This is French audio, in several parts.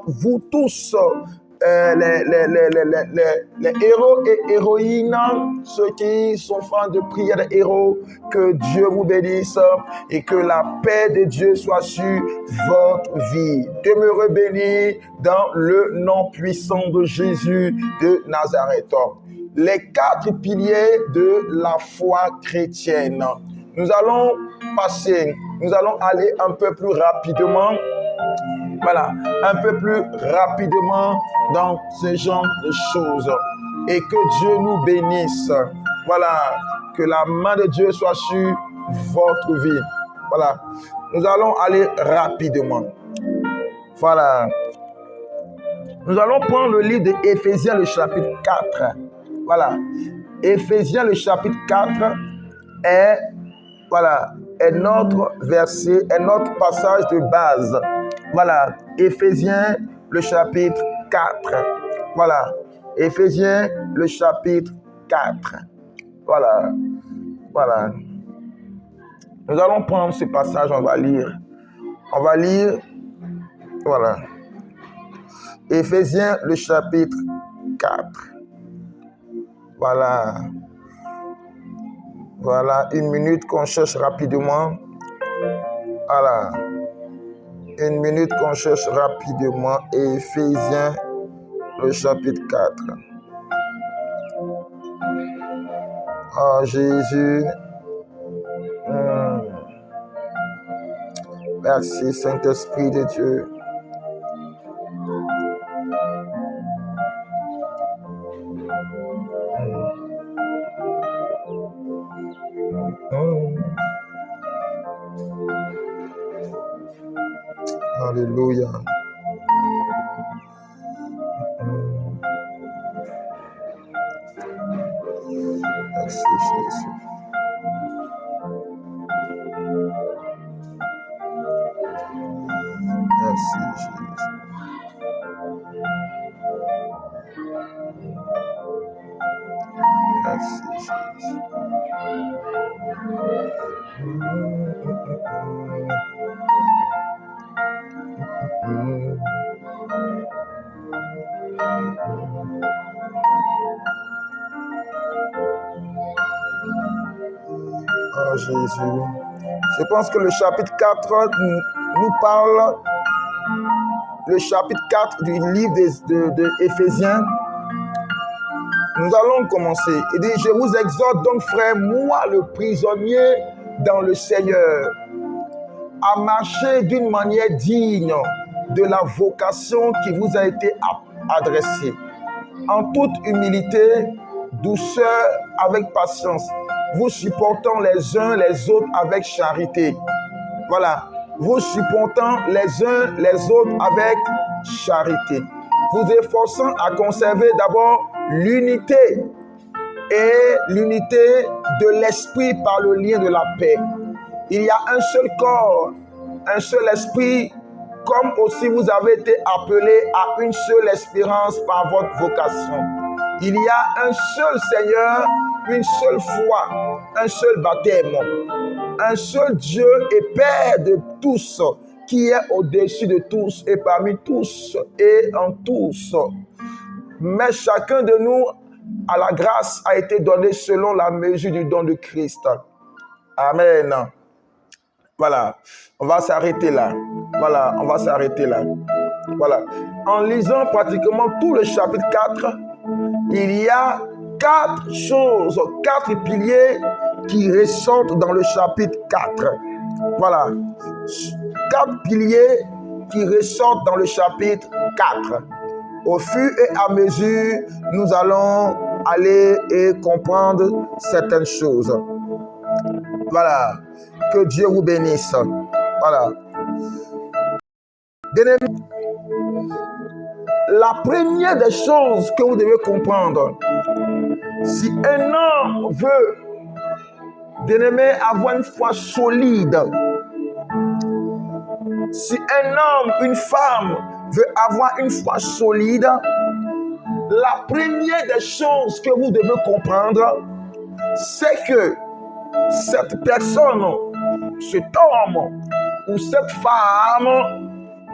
vous tous, les héros et héroïnes, ceux qui sont fans de prière des héros, que Dieu vous bénisse et que la paix de Dieu soit sur votre vie. Demeurez bénis dans le nom puissant de Jésus de Nazareth. Les 4 piliers de la foi chrétienne. Nous allons aller un peu plus rapidement. Voilà, un peu plus rapidement dans ce genre de choses. Et que Dieu nous bénisse. Voilà, que la main de Dieu soit sur votre vie. Voilà, nous allons aller rapidement. Voilà. Nous allons prendre le livre d'Éphésiens, le chapitre 4. Voilà. Éphésiens, le chapitre 4 est notre verset, est notre passage de base. Voilà, Éphésiens, le chapitre 4. Voilà, Éphésiens, le chapitre 4. Voilà, voilà. Nous allons prendre ce passage, on va lire. Voilà. Éphésiens, le chapitre 4. Voilà. Voilà, 1 minute qu'on cherche rapidement. Voilà. 1 minute qu'on cherche rapidement. Éphésiens, le chapitre 4. Oh Jésus. Merci Saint-Esprit de Dieu. Alléluia. Merci Jésus. Merci Jésus. Merci Jésus. Oh Jésus. Je pense que le chapitre 4 nous parle, le chapitre 4 du livre de Éphésiens. Nous allons commencer. Il dit, je vous exhorte donc, frères, moi le prisonnier dans le Seigneur, à marcher d'une manière digne de la vocation qui vous a été adressée, en toute humilité, douceur, avec patience, vous supportant les uns les autres avec charité. Voilà, vous supportant les uns les autres avec charité, vous efforçant à conserver d'abord l'unité de l'esprit par le lien de la paix. Il y a un seul corps, un seul esprit, comme aussi vous avez été appelés à une seule espérance par votre vocation. Il y a un seul Seigneur, une seule foi, un seul baptême, un seul Dieu et Père de tous, qui est au-dessus de tous et parmi tous et en tous. Mais chacun de nous, à la grâce, a été donné selon la mesure du don de Christ. Amen. Voilà, on va s'arrêter là. Voilà, on va s'arrêter là. Voilà. En lisant pratiquement tout le chapitre 4, il y a 4 choses, 4 piliers qui ressortent dans le chapitre 4. Voilà. 4 piliers qui ressortent dans le chapitre 4. Au fur et à mesure, nous allons aller et comprendre certaines choses. Voilà. Que Dieu vous bénisse. Voilà. Bien-aimés, la première des choses que vous devez comprendre, si un homme veut, bien-aimé, avoir une foi solide, si un homme, une femme veut avoir une foi solide, la première des choses que vous devez comprendre, c'est que cette personne, cet homme ou cette femme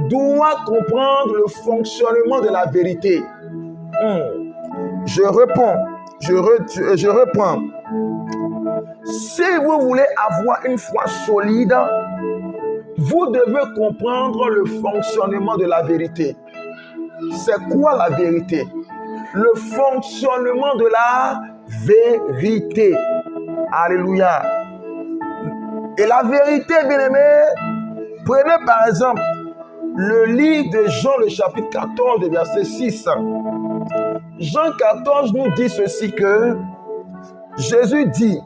doit comprendre le fonctionnement de la vérité. Je reprends. Si vous voulez avoir une foi solide, vous devez comprendre le fonctionnement de la vérité. C'est quoi la vérité? Le fonctionnement de la vérité. Alléluia. Et la vérité, bien-aimés, prenez par exemple le livre de Jean, le chapitre 14, le verset 6. Jean 14 nous dit ceci que Jésus dit,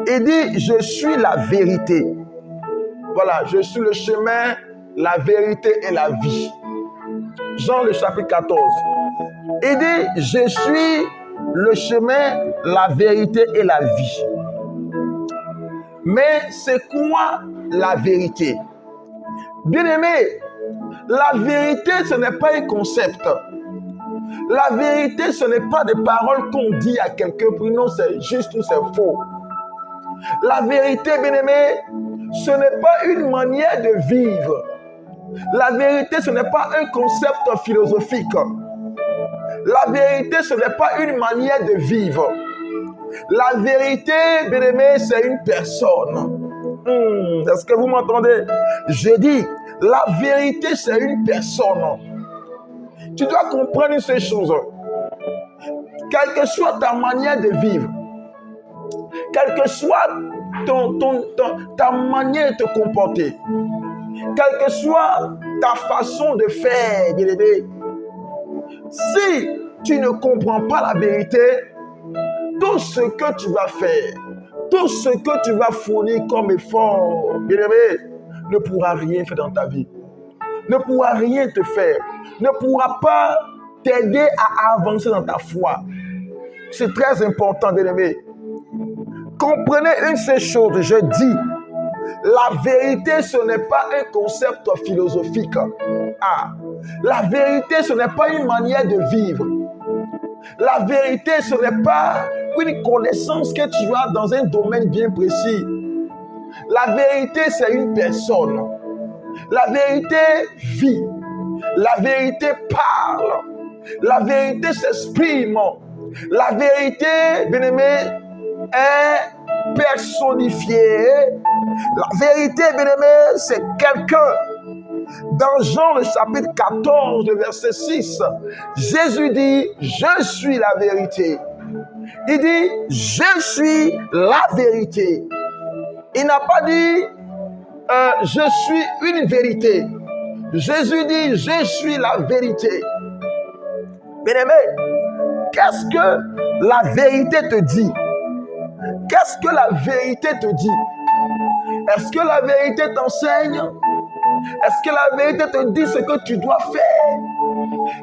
il dit, je suis la vérité. Voilà, je suis le chemin, la vérité et la vie. Jean le chapitre 14. Il dit, je suis le chemin, la vérité et la vie. Mais c'est quoi la vérité? Bien-aimé, la vérité, ce n'est pas un concept. La vérité, ce n'est pas des paroles qu'on dit à quelqu'un, puis non, c'est juste ou c'est faux. La vérité, bien-aimé, ce n'est pas une manière de vivre. La vérité, ce n'est pas un concept philosophique. La vérité, ce n'est pas une manière de vivre. La vérité, bien-aimé, c'est une personne. Est-ce que vous m'entendez? Je dis, la vérité, c'est une personne. Tu dois comprendre une seule chose. Quelle que soit ta manière de vivre, quelle que soit ta manière de te comporter, quelle que soit ta façon de faire, bien-aimé, si tu ne comprends pas la vérité, tout ce que tu vas faire, tout ce que tu vas fournir comme effort, bien-aimé, ne pourra rien faire dans ta vie. Ne pourra rien te faire. Ne pourra pas t'aider à avancer dans ta foi. C'est très important, bien-aimé. Comprenez une seule chose, je dis, la vérité, ce n'est pas un concept philosophique. La vérité, ce n'est pas une manière de vivre. La vérité, ce n'est pas une connaissance que tu as dans un domaine bien précis. La vérité, c'est une personne. La vérité vit. La vérité parle. La vérité s'exprime. La vérité, bien-aimé, est personnifiée. La vérité, bien-aimé, c'est quelqu'un. Dans Jean le chapitre 14, le verset 6, Jésus dit, je suis la vérité. Il dit, je suis la vérité. Il n'a pas dit, je suis une vérité. Jésus dit, je suis la vérité. Bien-aimé, qu'est-ce que la vérité te dit? Qu'est-ce que la vérité te dit? Est-ce que la vérité t'enseigne? Est-ce que la vérité te dit ce que tu dois faire?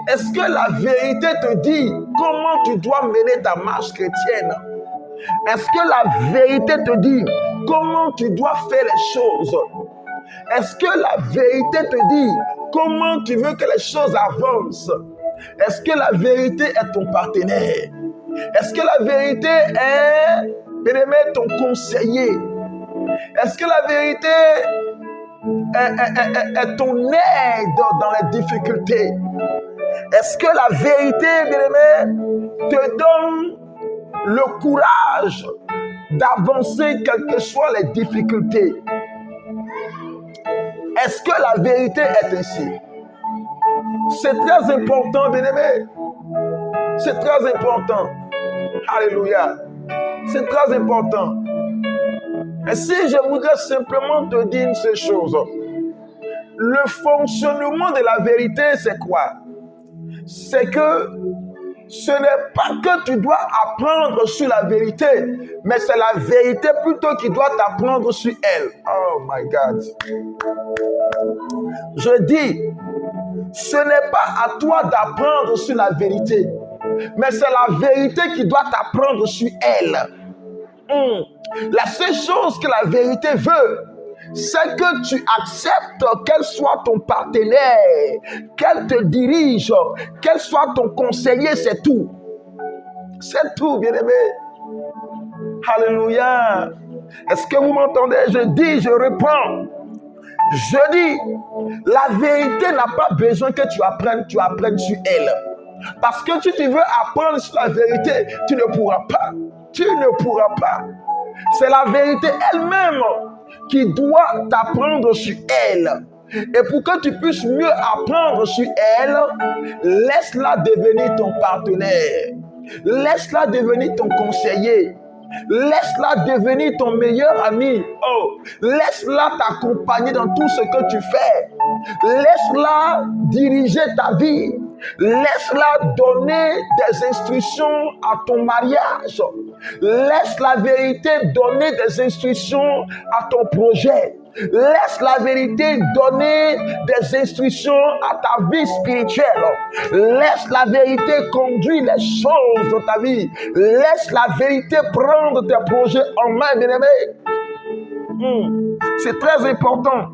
Est-ce que la vérité te dit comment tu dois mener ta marche chrétienne? Est-ce que la vérité te dit comment tu dois faire les choses? Est-ce que la vérité te dit comment tu veux que les choses avancent? Est-ce que la vérité est ton partenaire? Est-ce que la vérité est, bien-aimé, ton conseiller? Est-ce que la vérité est ton aide dans les difficultés? Est-ce que la vérité, bien-aimé, te donne le courage d'avancer quelles que soient les difficultés? Est-ce que la vérité est ainsi? C'est très important, bien-aimé. C'est très important. Alléluia. C'est très important. Et si je voudrais simplement te dire une seule chose, le fonctionnement de la vérité, c'est quoi? C'est que ce n'est pas que tu dois apprendre sur la vérité, mais c'est la vérité plutôt qui doit t'apprendre sur elle. Oh my God. Je dis, ce n'est pas à toi d'apprendre sur la vérité, mais c'est la vérité qui doit t'apprendre sur elle. La seule chose que la vérité veut, c'est que tu acceptes qu'elle soit ton partenaire, qu'elle te dirige, qu'elle soit ton conseiller, c'est tout. C'est tout, bien-aimé. Alléluia. Est-ce que vous m'entendez? Je dis, je reprends. Je dis, la vérité n'a pas besoin que tu apprennes sur elle. Parce que si tu veux apprendre sur la vérité, tu ne pourras pas. Tu ne pourras pas. C'est la vérité elle-même qui doit t'apprendre sur elle. Et pour que tu puisses mieux apprendre sur elle, laisse-la devenir ton partenaire. Laisse-la devenir ton conseiller. Laisse-la devenir ton meilleur ami. Oh, laisse-la t'accompagner dans tout ce que tu fais. Laisse-la diriger ta vie. Laisse-la donner des instructions à ton mariage. Laisse la vérité donner des instructions à ton projet. Laisse la vérité donner des instructions à ta vie spirituelle. Laisse la vérité conduire les choses de ta vie. Laisse la vérité prendre tes projets en main, bien-aimé. C'est très important.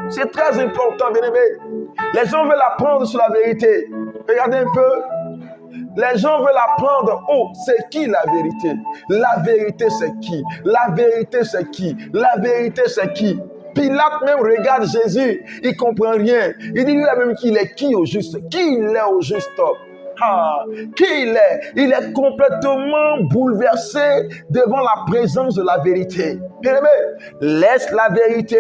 C'est très important, bien-aimé. Les gens veulent apprendre sur la vérité. Regardez un peu. Les gens veulent apprendre. Oh, c'est qui la vérité? La vérité, c'est qui? La vérité, c'est qui? La vérité, c'est qui? Pilate même regarde Jésus. Il ne comprend rien. Il dit lui-même qu'il est qui au juste? Qui il est au juste? Qui il est? Il est complètement bouleversé devant la présence de la vérité. Bien-aimé, laisse la vérité,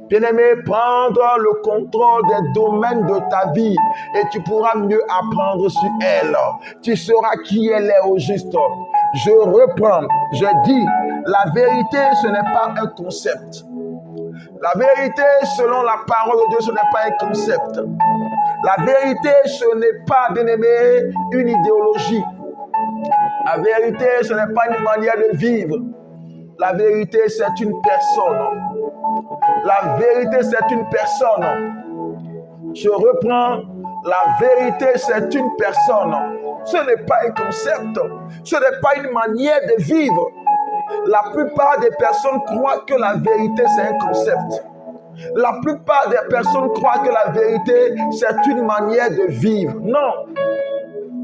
bien-aimé, prendre le contrôle des domaines de ta vie et tu pourras mieux apprendre sur elle. Tu sauras qui elle est au juste. Je reprends, je dis, la vérité, ce n'est pas un concept. La vérité, selon la parole de Dieu, ce n'est pas un concept. La vérité, ce n'est pas, bien-aimé, une idéologie. La vérité, ce n'est pas une manière de vivre. La vérité, c'est une personne. La vérité, c'est une personne. Je reprends. La vérité, c'est une personne. Ce n'est pas un concept. Ce n'est pas une manière de vivre. La plupart des personnes croient que la vérité, c'est un concept. La plupart des personnes croient que la vérité, c'est une manière de vivre. Non.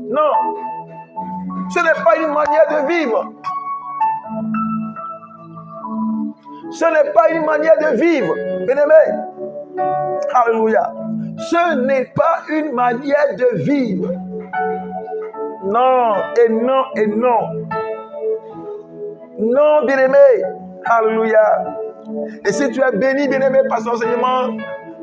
Non. Ce n'est pas une manière de vivre. Ce n'est pas une manière de vivre. Bien-aimé. Alléluia. Ce n'est pas une manière de vivre. Non, et non, et non. Non, bien-aimé. Alléluia. Et si tu es béni, bien-aimé, par cet enseignement,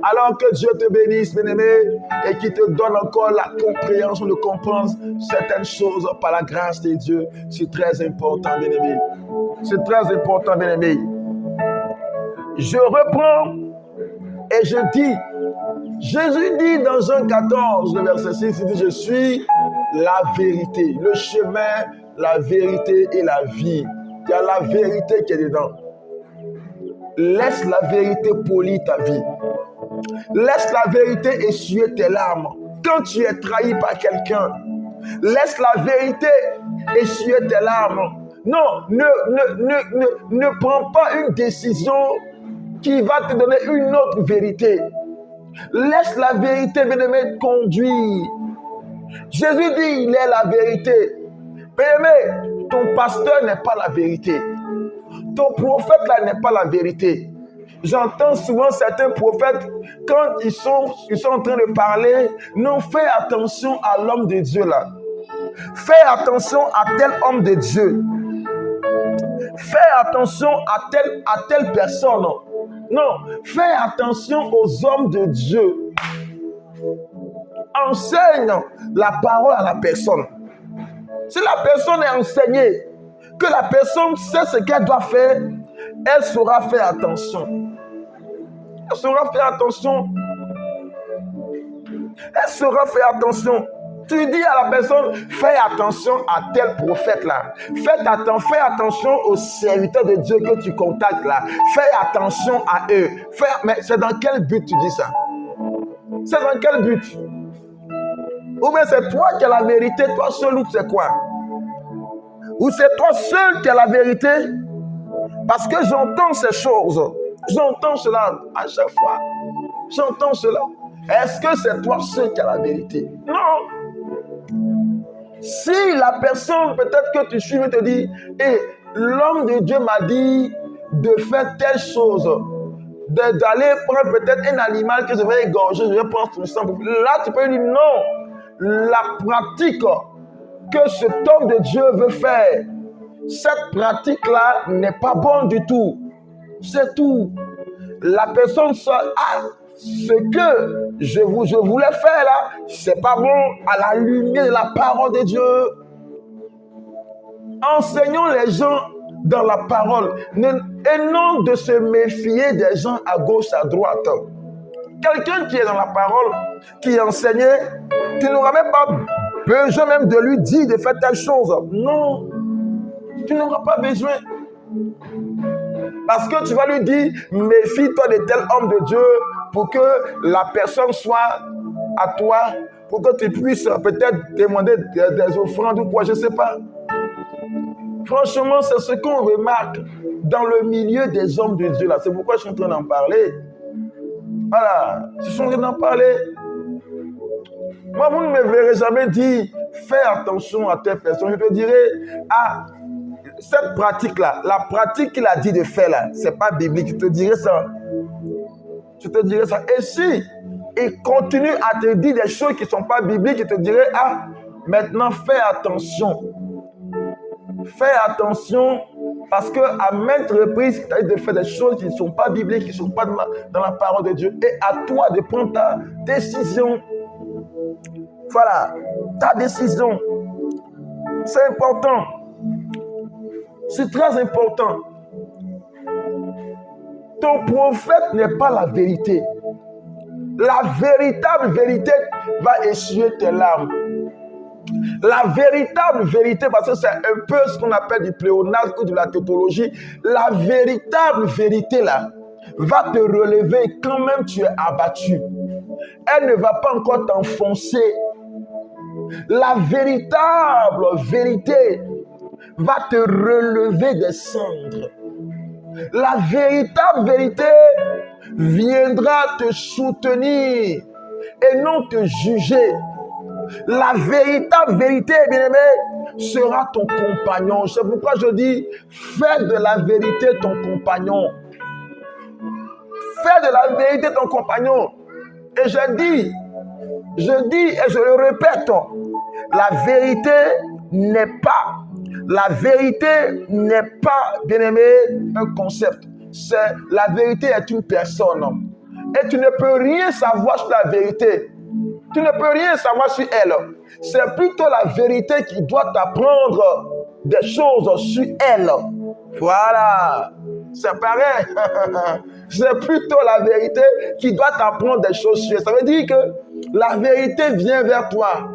alors que Dieu te bénisse, bien-aimé, et qu'il te donne encore la compréhension de comprendre certaines choses par la grâce de Dieu, c'est très important, bien-aimé. C'est très important, bien-aimé. Je reprends et je dis, Jésus dit dans Jean 14, le verset 6, il dit, je suis la vérité, le chemin, la vérité et la vie. Il y a la vérité qui est dedans. Laisse la vérité polir ta vie. Laisse la vérité essuyer tes larmes. Quand tu es trahi par quelqu'un, laisse la vérité essuyer tes larmes. Non, ne prends pas une décision qui va te donner une autre vérité. Laisse la vérité, bien-aimé, conduire. Jésus dit, il est la vérité. Bien-aimé, ton pasteur n'est pas la vérité. Ton prophète là n'est pas la vérité. J'entends souvent certains prophètes, quand ils sont en train de parler, non, fais attention à l'homme de Dieu là. Fais attention à tel homme de Dieu. Fais attention à telle personne. Non, fais attention aux hommes de Dieu. Enseigne la parole à la personne. Si la personne est enseignée, que la personne sait ce qu'elle doit faire, elle saura faire attention. Elle saura faire attention. Elle saura faire attention. Tu dis à la personne, fais attention à tel prophète là. Fais attention aux serviteurs de Dieu que tu contactes là. Fais attention à eux. Mais c'est dans quel but tu dis ça? C'est dans quel but? Ou bien c'est toi qui as la vérité, toi seul, ou c'est quoi? Ou c'est toi seul qui as la vérité? Parce que j'entends ces choses. J'entends cela à chaque fois. J'entends cela. Est-ce que c'est toi seul qui as la vérité? Non. Si la personne, peut-être que tu suis, te dit, l'homme de Dieu m'a dit de faire telle chose. d'aller prendre peut-être un animal que je vais égorger, je vais prendre son sang. Là, tu peux lui dire non. La pratique que cet homme de Dieu veut faire, cette pratique-là n'est pas bonne du tout. C'est tout. La personne seule, ce que je voulais faire là, c'est pas bon à la lumière de la parole de Dieu. Enseignons les gens dans la parole et non de se méfier des gens à gauche, à droite. Quelqu'un qui est dans la parole, qui enseignait, tu n'auras même pas besoin même de lui dire de faire telle chose. Non, tu n'auras pas besoin. Parce que tu vas lui dire, méfie-toi de tel homme de Dieu pour que la personne soit à toi, pour que tu puisses peut-être demander des offrandes ou quoi, je ne sais pas. Franchement, c'est ce qu'on remarque dans le milieu des hommes de Dieu là. C'est pourquoi je suis en train d'en parler. Voilà, je suis en train d'en parler. Moi, vous ne me verrez jamais dire, fais attention à telle personne. Je te dirai, cette pratique-là, la pratique qu'il a dit de faire là, c'est pas biblique. Je te dirai ça. Je te dirai ça. Et si il continue à te dire des choses qui ne sont pas bibliques, je te dirai, maintenant fais attention. Fais attention parce qu'à maintes reprises, tu as de faire des choses qui ne sont pas bibliques, qui ne sont pas dans la parole de Dieu. Et à toi de prendre ta décision. Voilà, ta décision. C'est important. C'est très important. Ton prophète n'est pas la vérité. La véritable vérité va essuyer tes larmes. La véritable vérité, parce que c'est un peu ce qu'on appelle du pléonasme ou de la tautologie, la véritable vérité là va te relever quand même tu es abattu. Elle ne va pas encore t'enfoncer. La véritable vérité va te relever des cendres. La véritable vérité viendra te soutenir et non te juger. La véritable vérité, bien-aimé, sera ton compagnon. C'est pourquoi je dis, fais de la vérité ton compagnon. Fais de la vérité ton compagnon. Et je dis et je le répète, la vérité n'est pas, bien-aimé, un concept. La vérité est une personne. Et tu ne peux rien savoir sur la vérité. Tu ne peux rien savoir sur elle. C'est plutôt la vérité qui doit t'apprendre des choses sur elle. Voilà. C'est pareil. C'est plutôt la vérité qui doit t'apprendre des choses sur elle. Ça veut dire que la vérité vient vers toi.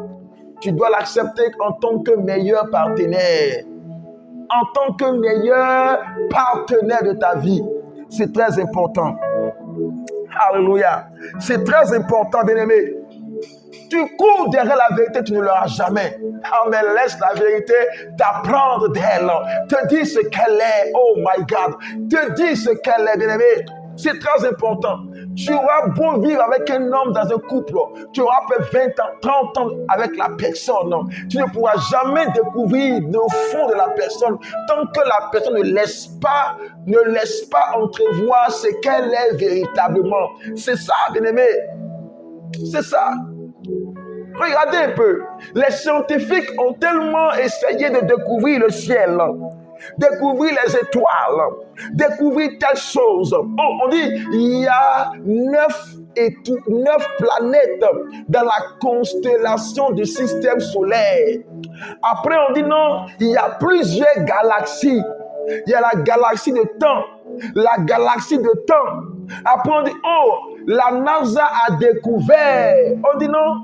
Tu dois l'accepter en tant que meilleur partenaire. En tant que meilleur partenaire de ta vie. C'est très important. Alléluia. C'est très important, bien-aimé. Tu cours derrière la vérité, tu ne l'auras jamais. Mais laisse la vérité t'apprendre d'elle. Te dire ce qu'elle est. Oh my God. Te dire ce qu'elle est, bien-aimé. C'est très important. Tu auras beau vivre avec un homme dans un couple. Tu auras fait 20 ans, 30 ans avec la personne. Tu ne pourras jamais découvrir le fond de la personne tant que la personne ne laisse pas entrevoir ce qu'elle est véritablement. C'est ça, bien-aimé. C'est ça. Regardez un peu. Les scientifiques ont tellement essayé de découvrir le ciel, découvrir les étoiles, découvrir telle chose. On dit il y a 9 planètes dans la constellation du système solaire. Après, on dit non, il y a plusieurs galaxies. Il y a la galaxie de temps. La galaxie de temps. Après, on dit, la NASA a découvert. On dit non,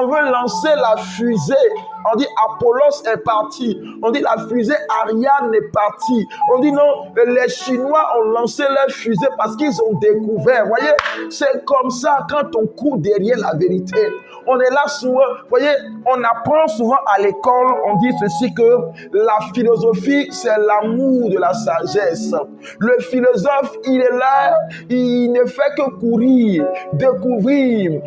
on veut lancer la fusée. On dit Apollos est parti. On dit la fusée Ariane est partie. On dit non, les Chinois ont lancé leur fusée parce qu'ils ont découvert. Vous voyez, c'est comme ça quand on court derrière la vérité. On est là souvent, vous voyez, on apprend souvent à l'école, on dit ceci que la philosophie, c'est l'amour de la sagesse. Le philosophe, il est là, il ne fait que courir, découvrir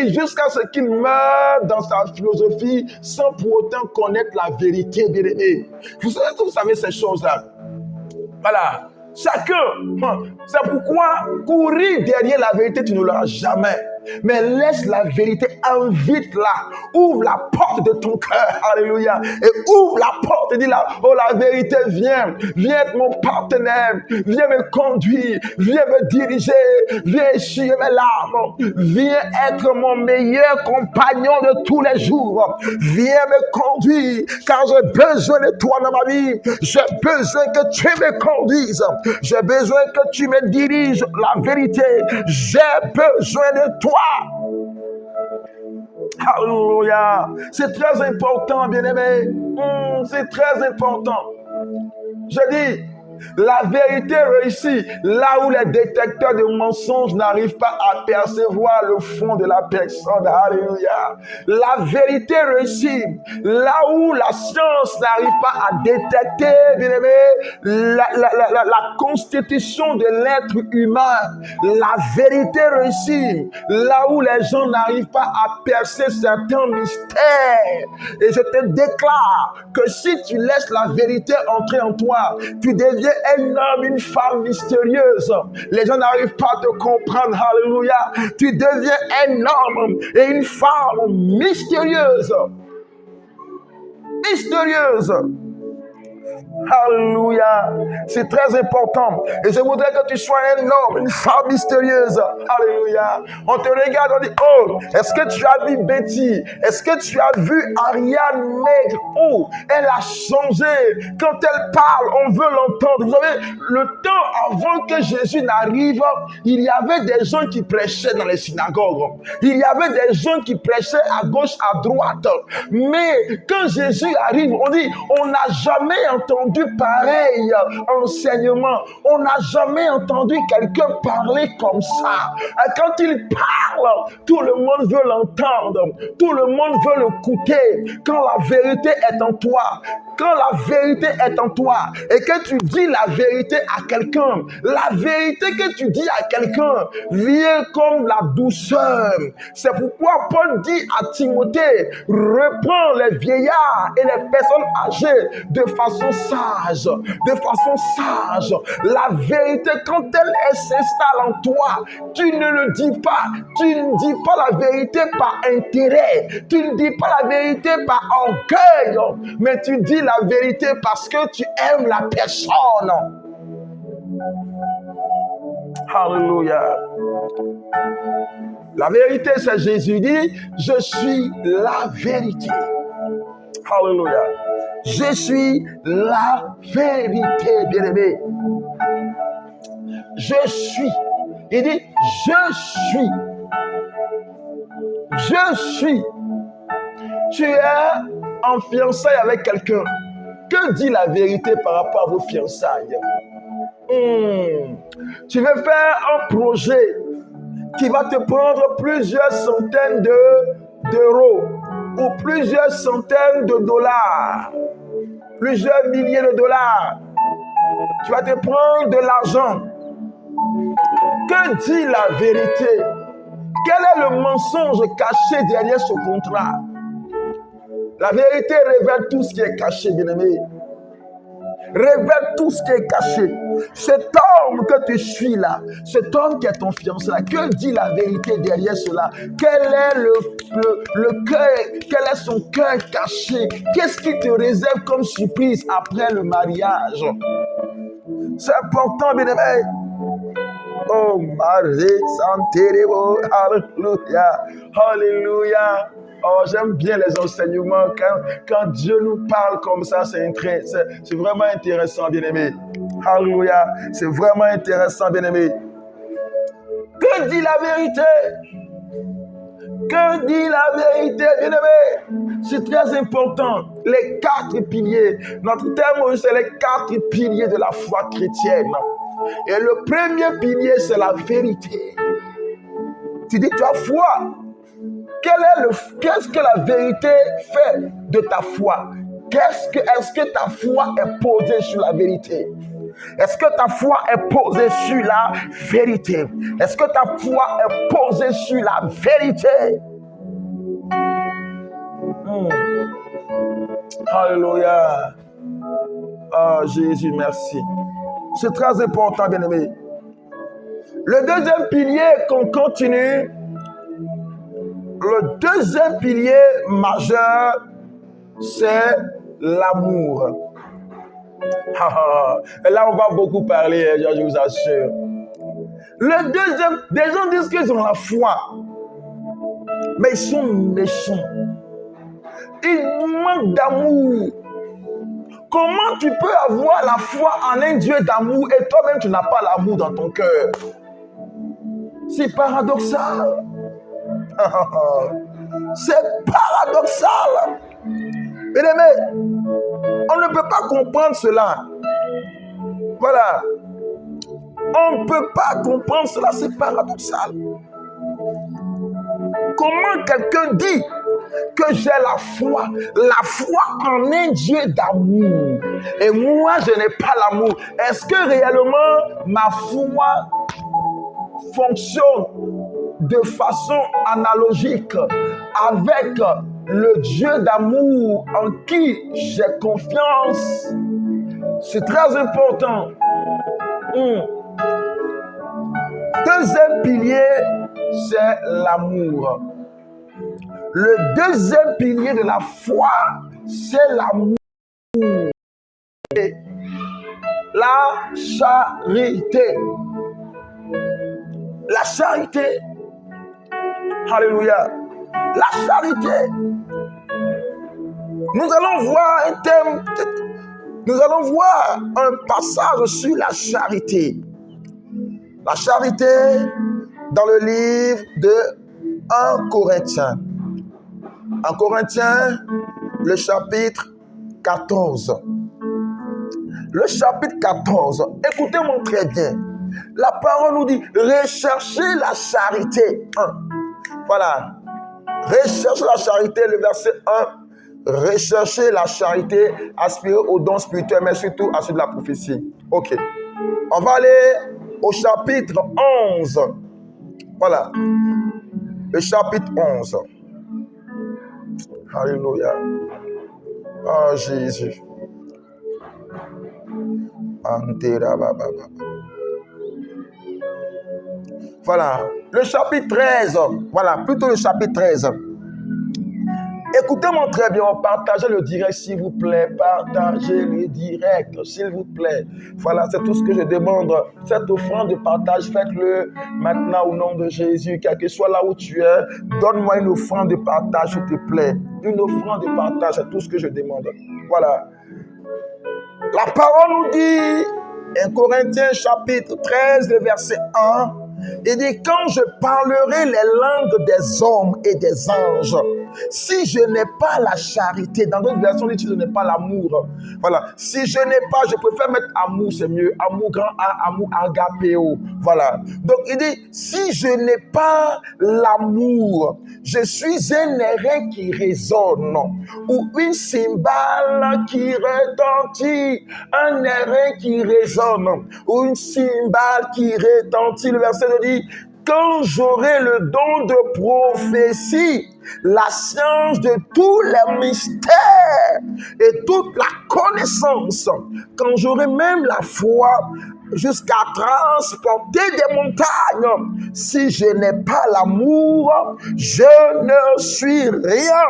jusqu'à ce qu'il meure dans sa philosophie sans pour autant connaître la vérité, bien-aimé. Vous savez ces choses-là. Voilà. Chacun. C'est pourquoi courir derrière la vérité, tu ne l'auras jamais. Mais laisse la vérité, invite-la, ouvre la porte de ton cœur, alléluia, et ouvre la porte et dis-la, oh la vérité, viens être mon partenaire, viens me conduire, viens me diriger, viens essuyer mes larmes, viens être mon meilleur compagnon de tous les jours, viens me conduire, car j'ai besoin de toi dans ma vie, j'ai besoin que tu me conduises, j'ai besoin que tu me diriges la vérité, j'ai besoin de toi. Alléluia. C'est très important, bien-aimé. C'est très important. Je dis, la vérité réussit là où les détecteurs de mensonges n'arrivent pas à percevoir le fond de la personne. Alléluia. La vérité réussit là où la science n'arrive pas à détecter, bien-aimé, la constitution de l'être humain. La vérité réussit là où les gens n'arrivent pas à percer certains mystères. Et je te déclare que si tu laisses la vérité entrer en toi, tu deviens un homme, une femme mystérieuse. Les gens n'arrivent pas à te comprendre. Alléluia. Tu deviens un homme et une femme mystérieuse. Mystérieuse. Alléluia. C'est très important. Et je voudrais que tu sois un homme, une femme mystérieuse. Alléluia. On te regarde, on dit, oh, est-ce que tu as vu Betty? Est-ce que tu as vu Ariane Maigre? Oh, elle a changé. Quand elle parle, on veut l'entendre. Vous savez, le temps avant que Jésus n'arrive, il y avait des gens qui prêchaient dans les synagogues. Il y avait des gens qui prêchaient à gauche, à droite. Mais quand Jésus arrive, on dit, on n'a jamais entendu pareil enseignement. On n'a jamais entendu quelqu'un parler comme ça. Quand il parle, tout le monde veut l'entendre. Tout le monde veut l'écouter. Quand la vérité est en toi, quand la vérité est en toi et que tu dis la vérité à quelqu'un, la vérité que tu dis à quelqu'un vient comme la douceur. C'est pourquoi Paul dit à Timothée, reprends les vieillards et les personnes âgées de façon sage. De façon sage. La vérité, quand elle s'installe en toi, tu ne le dis pas. Tu ne dis pas la vérité par intérêt. Tu ne dis pas la vérité par orgueil. Mais tu dis la vérité parce que tu aimes la personne. Alléluia. La vérité, c'est Jésus dit, je suis la vérité. Alléluia. Je suis la vérité, bien-aimé. Je suis. Il dit, je suis. Je suis. Tu es en fiançailles avec quelqu'un. Que dit la vérité par rapport à vos fiançailles? Tu veux faire un projet qui va te prendre plusieurs centaines d'euros ou plusieurs centaines de dollars, plusieurs milliers de dollars. Tu vas te prendre de l'argent. Que dit la vérité? Quel est le mensonge caché derrière ce contrat? La vérité révèle tout ce qui est caché, bien-aimé. Révèle tout ce qui est caché. Cet homme que tu suis là, cet homme qui est ton fiancé là, que dit la vérité derrière cela? Quel est le cœur, quel est son cœur caché? Qu'est-ce qui te réserve comme surprise après le mariage? C'est important, bien-aimé. Oh, Marie Santerebo, alléluia, alléluia. Oh, j'aime bien les enseignements. Quand Dieu nous parle comme ça, c'est vraiment intéressant, bien-aimé. Alléluia. C'est vraiment intéressant, bien-aimé. Que dit la vérité? Que dit la vérité, bien-aimé? C'est très important. Les 4 piliers. Notre thème, c'est les 4 piliers de la foi chrétienne. Et le premier pilier, c'est la vérité. Tu dis, tu as foi. Qu'est-ce que la vérité fait de ta foi? Est-ce que ta foi est posée sur la vérité? Est-ce que ta foi est posée sur la vérité? Est-ce que ta foi est posée sur la vérité? Alléluia. Oh Jésus, merci. C'est très important, bien-aimé. Le deuxième pilier qu'on continue, le deuxième pilier majeur, c'est l'amour. Et là, on va beaucoup parler, je vous assure. Le deuxième, des gens disent qu'ils ont la foi, mais ils sont méchants. Ils manquent d'amour. Comment tu peux avoir la foi en un Dieu d'amour et toi-même tu n'as pas l'amour dans ton cœur? C'est paradoxal. C'est paradoxal. Bien-aimé, on ne peut pas comprendre cela. Voilà. On ne peut pas comprendre cela, c'est paradoxal. Comment quelqu'un dit que j'ai la foi en un Dieu d'amour, et moi je n'ai pas l'amour? Est-ce que réellement ma foi fonctionne de façon analogique avec le Dieu d'amour en qui j'ai confiance? C'est très important. Deuxième pilier, c'est l'amour. Le deuxième pilier de la foi, c'est l'amour. Et la charité. La charité. Alléluia. La charité. Nous allons voir un thème. Nous allons voir un passage sur la charité. La charité dans le livre de 1 Corinthiens. 1 Corinthiens, le chapitre 14. Le chapitre 14. Écoutez-moi très bien. La parole nous dit, recherchez la charité. Voilà. Recherchez la charité, le verset 1. Recherchez la charité, aspirez aux dons spirituels, mais surtout à ceux de la prophétie. Ok. On va aller au chapitre 11. Voilà. Le chapitre 11. Alléluia. Oh Jésus. Voilà. Le chapitre 13. Voilà. Plutôt le chapitre 13. Écoutez-moi très bien, partagez le direct s'il vous plaît, partagez le direct s'il vous plaît. Voilà, c'est tout ce que je demande. Cette offrande de partage, faites-le maintenant au nom de Jésus. Quel que soit là où tu es, donne-moi une offrande de partage s'il te plaît. Une offrande de partage, c'est tout ce que je demande. Voilà. La parole nous dit, 1 Corinthiens chapitre 13, le verset 1, il dit, quand je parlerai les langues des hommes et des anges, si je n'ai pas la charité, dans d'autres versions, il dit, si je n'ai pas l'amour. Voilà. Si je n'ai pas, je préfère mettre amour, c'est mieux. Amour grand A, amour agapéo. Voilà. Donc, il dit, si je n'ai pas l'amour, je suis un airain qui résonne, ou une cymbale qui retentit, un airain qui résonne, ou une cymbale qui retentit. Le verset nous dit, quand j'aurai le don de prophétie, la science de tous les mystères et toute la connaissance, quand j'aurai même la foi jusqu'à transporter des montagnes, si je n'ai pas l'amour, je ne suis rien.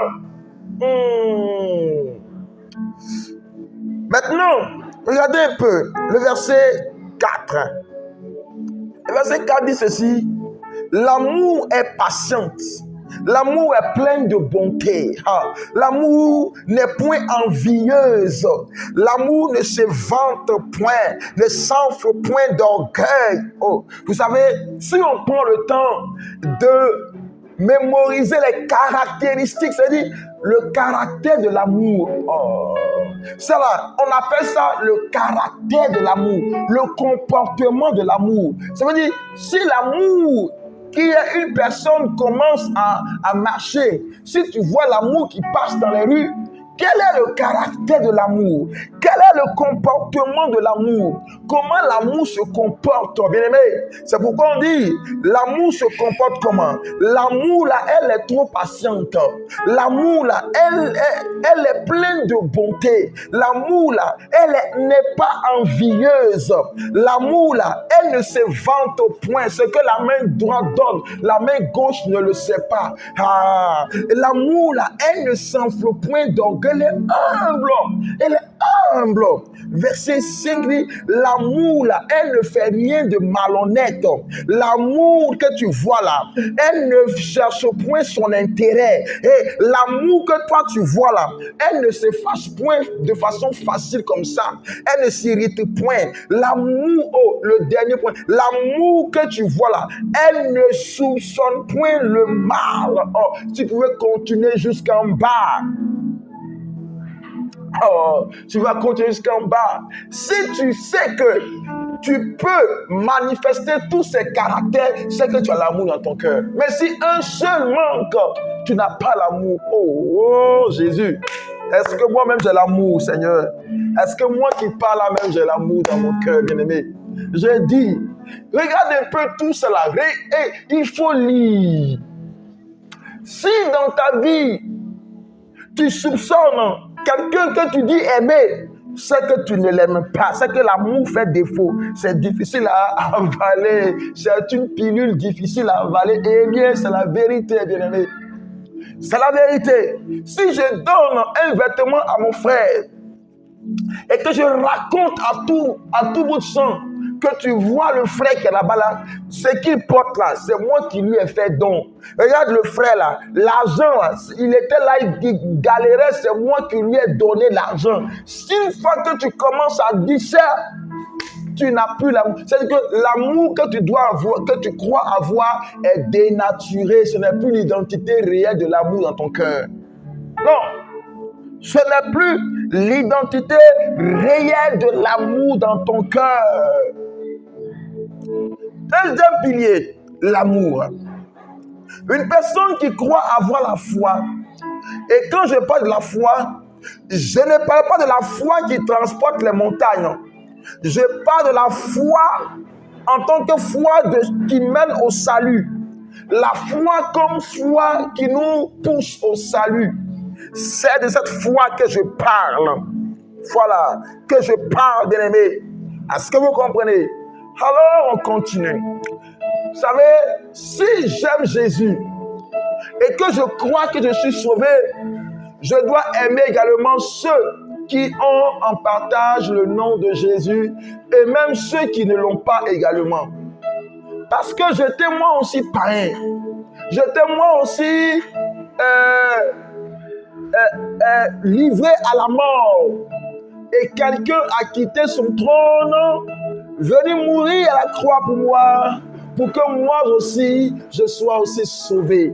Maintenant, regardez un peu le verset 4. Le verset 4 dit ceci, l'amour est patiente. L'amour est plein de bonté. L'amour n'est point envieuse. L'amour ne se vante point, ne s'enfle point d'orgueil. Oh, vous savez, si on prend le temps de mémoriser les caractéristiques, c'est-à-dire le caractère de l'amour. Oh, c'est là, on appelle ça le caractère de l'amour, le comportement de l'amour. Ça veut dire, si l'amour qui est une personne commence à marcher, si tu vois l'amour qui passe dans les rues, Quel est le caractère de l'amour? Quel est le comportement de l'amour? Comment l'amour se comporte, bien-aimé? C'est pourquoi on dit, l'amour se comporte comment? L'amour, là, elle est trop patiente. L'amour, là, elle est pleine de bonté. L'amour, là, elle n'est pas envieuse. L'amour, là, elle ne se vante au point. Ce que la main droite donne, la main gauche ne le sait pas. L'amour, là, elle ne s'enfle point d'orgueil. Elle est humble. Elle est humble. Verset 5 dit, l'amour, là, elle ne fait rien de malhonnête. L'amour que tu vois là, elle ne cherche point son intérêt. Et l'amour que toi tu vois là, elle ne se fâche point de façon facile comme ça. Elle ne s'irrite point. L'amour, oh, le dernier point, l'amour que tu vois là, elle ne soupçonne point le mal. Oh, tu pouvais continuer jusqu'en bas. Oh, tu vas continuer jusqu'en bas. Si tu sais que tu peux manifester tous ces caractères, c'est que tu as l'amour dans ton cœur. Mais si un seul manque, tu n'as pas l'amour. Oh, Jésus. Est-ce que moi-même j'ai l'amour, Seigneur? Est-ce que moi qui parle là même j'ai l'amour dans mon cœur, bien-aimé? J'ai dit, regarde un peu tout cela. Et il faut lire. Si dans ta vie, tu soupçonnes quelqu'un que tu dis aimer, c'est que tu ne l'aimes pas, c'est que l'amour fait défaut. C'est difficile à avaler, c'est une pilule difficile à avaler. Eh bien, c'est la vérité, bien-aimé. C'est la vérité. Si je donne un vêtement à mon frère et que je raconte à tout bout de champ que tu vois le frère qui est là-bas, là, ce qu'il porte là, c'est moi qui lui ai fait don. Regarde le frère là, l'argent, il était là, il galérait, c'est moi qui lui ai donné l'argent. Si une fois que tu commences à dire ça, tu n'as plus l'amour. C'est-à-dire que l'amour que tu dois avoir, que tu crois avoir, est dénaturé. Ce n'est plus l'identité réelle de l'amour dans ton cœur. Non. Ce n'est plus l'identité réelle de l'amour dans ton cœur. Deuxième pilier, l'amour. Une personne qui croit avoir la foi, et quand je parle de la foi, je ne parle pas de la foi qui transporte les montagnes. Je parle de la foi en tant que foi qui mène au salut. La foi comme foi qui nous pousse au salut. C'est de cette foi que je parle. Voilà, que je parle, bien-aimé. Est-ce que vous comprenez? Alors, on continue. Vous savez, si j'aime Jésus et que je crois que je suis sauvé, je dois aimer également ceux qui ont en partage le nom de Jésus et même ceux qui ne l'ont pas également. Parce que j'étais moi aussi païen. J'étais moi aussi livré à la mort. Et quelqu'un a quitté son trône, venu mourir à la croix pour moi, pour que moi aussi, je sois aussi sauvé.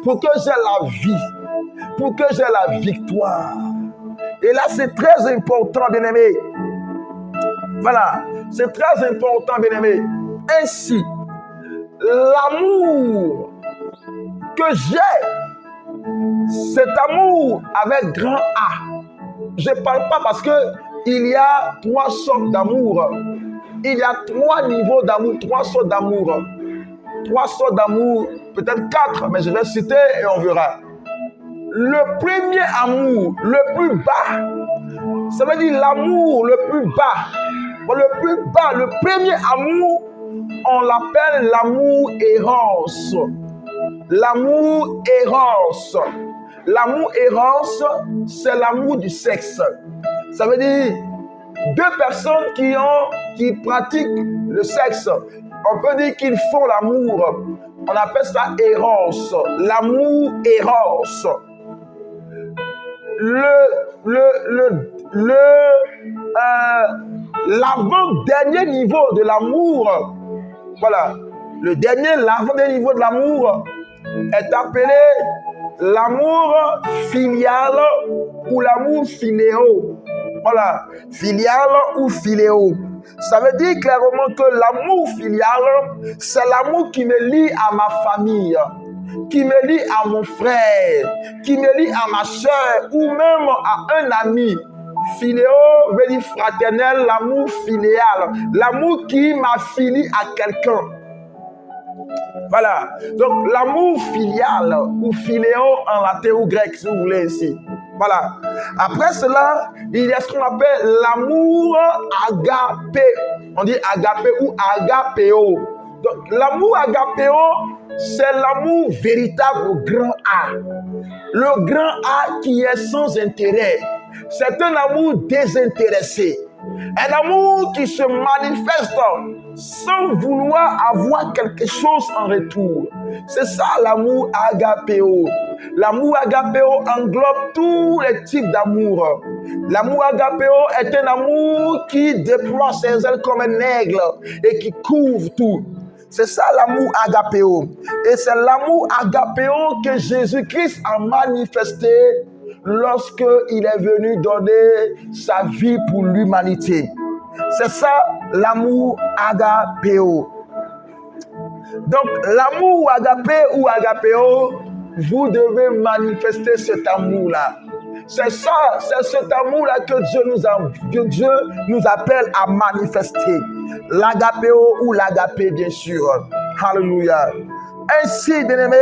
Pour que j'ai la vie, pour que j'ai la victoire. Et là, c'est très important, bien-aimé. Voilà, c'est très important, bien-aimé. Ainsi, l'amour que j'ai, cet amour avec grand A. Je ne parle pas parce qu'il y a 3 sortes d'amour. Il y a 3 niveaux d'amour, 3 sortes d'amour. 3 sortes d'amour, peut-être 4, mais je vais citer et on verra. Le premier amour, le plus bas, ça veut dire l'amour le plus bas. Le plus bas, le premier amour, on l'appelle l'amour errance. L'amour errance. L'amour errance, c'est l'amour du sexe. Ça veut dire 2 personnes qui pratiquent le sexe. On peut dire qu'ils font l'amour. On appelle ça errance. L'amour errance. L'avant-dernier niveau de l'amour, voilà, l'avant-dernier niveau de l'amour est appelé l'amour filial ou l'amour filéo. Voilà, filial ou filéo. Ça veut dire clairement que l'amour filial, c'est l'amour qui me lie à ma famille. qui me lie à mon frère, qui me lie à ma soeur ou même à un ami. Philéo veut dire fraternel, l'amour filial, l'amour qui m'affilie à quelqu'un. Voilà. Donc, l'amour filial ou philéo en latin ou grec, si vous voulez ici. Voilà. Après cela, il y a ce qu'on appelle l'amour agapé. On dit agapé ou agapéo. Donc, l'amour agapéo, c'est l'amour véritable au grand A. Le grand A qui est sans intérêt. C'est un amour désintéressé. Un amour qui se manifeste sans vouloir avoir quelque chose en retour. C'est ça l'amour agapéo. L'amour agapéo englobe tous les types d'amour. L'amour agapéo est un amour qui déploie ses ailes comme un aigle et qui couvre tout. C'est ça l'amour agapéo. Et c'est l'amour agapéo que Jésus-Christ a manifesté lorsqu'il est venu donner sa vie pour l'humanité. C'est ça l'amour agapéo. Donc l'amour agapé ou agapéo, vous devez manifester cet amour-là. C'est ça, c'est cet amour-là que Dieu nous appelle à manifester. L'agapéo ou l'agapé, bien sûr. Alléluia. Ainsi, bien-aimés,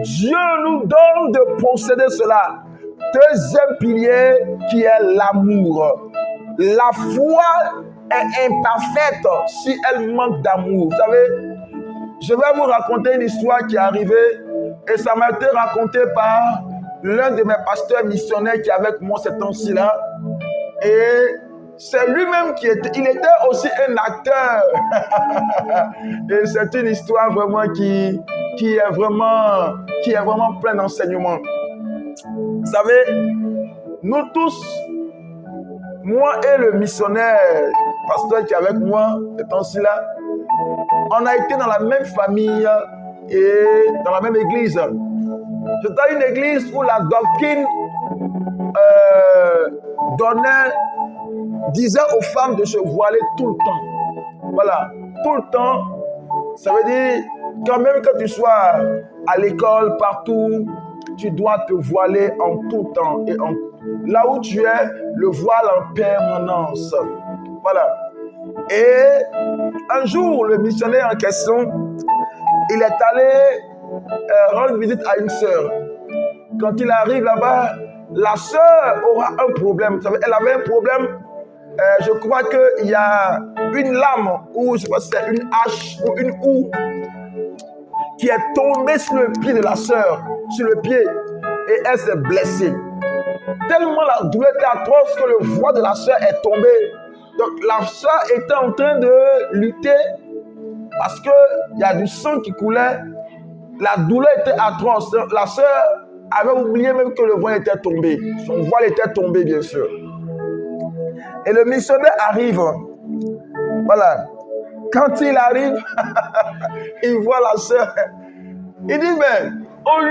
Dieu nous donne de posséder cela. Deuxième pilier qui est l'amour. La foi est imparfaite si elle manque d'amour. Vous savez, je vais vous raconter une histoire qui est arrivée et ça m'a été raconté par l'un de mes pasteurs missionnaires qui est avec moi ces temps-ci-là. Et c'est lui-même il était aussi un acteur. Et c'est une histoire vraiment qui est vraiment pleine d'enseignements. Vous savez, nous tous, moi et le missionnaire, pasteur qui est avec moi, ce temps-ci-là, on a été dans la même famille et dans la même église. C'était une église où la doctrine disait aux femmes de se voiler tout le temps. Voilà, tout le temps. Ça veut dire, quand même que tu sois à l'école, partout, tu dois te voiler en tout temps. Et là où tu es, le voile en permanence. Voilà. Et un jour, le missionnaire en question, il est allé rendre visite à une sœur. Quand il arrive là-bas, la sœur aura un problème. Elle avait un problème. Je crois qu'il y a une lame, ou je sais pas si c'est une hache ou une houe, qui est tombée sur le pied de la sœur, sur le pied, et elle s'est blessée. Tellement la douleur était atroce que le voile de la sœur est tombé. Donc la sœur était en train de lutter parce qu'il y a du sang qui coulait. La douleur était atroce. La sœur avait oublié même que le voile était tombé. Son voile était tombé, bien sûr. Et le missionnaire arrive. Voilà. Quand il arrive, il voit la sœur. Il dit, mais au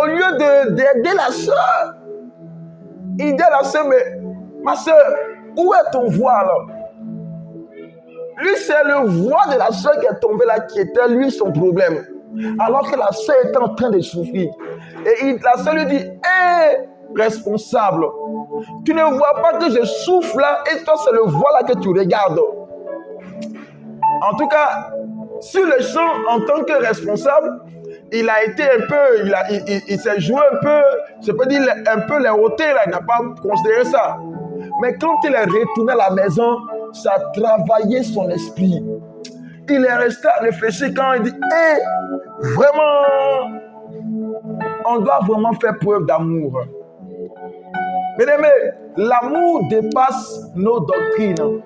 lieu d'aider la sœur, il dit à la sœur, mais ma sœur, où est ton voile? Lui, c'est le voile de la sœur qui est tombé là, qui était lui son problème. Alors que la sœur était en train de souffrir. Et la sœur lui dit, hé, responsable, tu ne vois pas que je souffre là, et toi, c'est le voile là que tu regardes. En tout cas, sur le champ, en tant que responsable, il a été un peu, il s'est joué un peu, je peux dire un peu les hauteurs, il n'a pas considéré ça. Mais quand il est retourné à la maison, ça a travaillé son esprit. Il est resté à réfléchir quand il dit, hé, vraiment, on doit vraiment faire preuve d'amour. Bien-aimés, l'amour dépasse nos doctrines.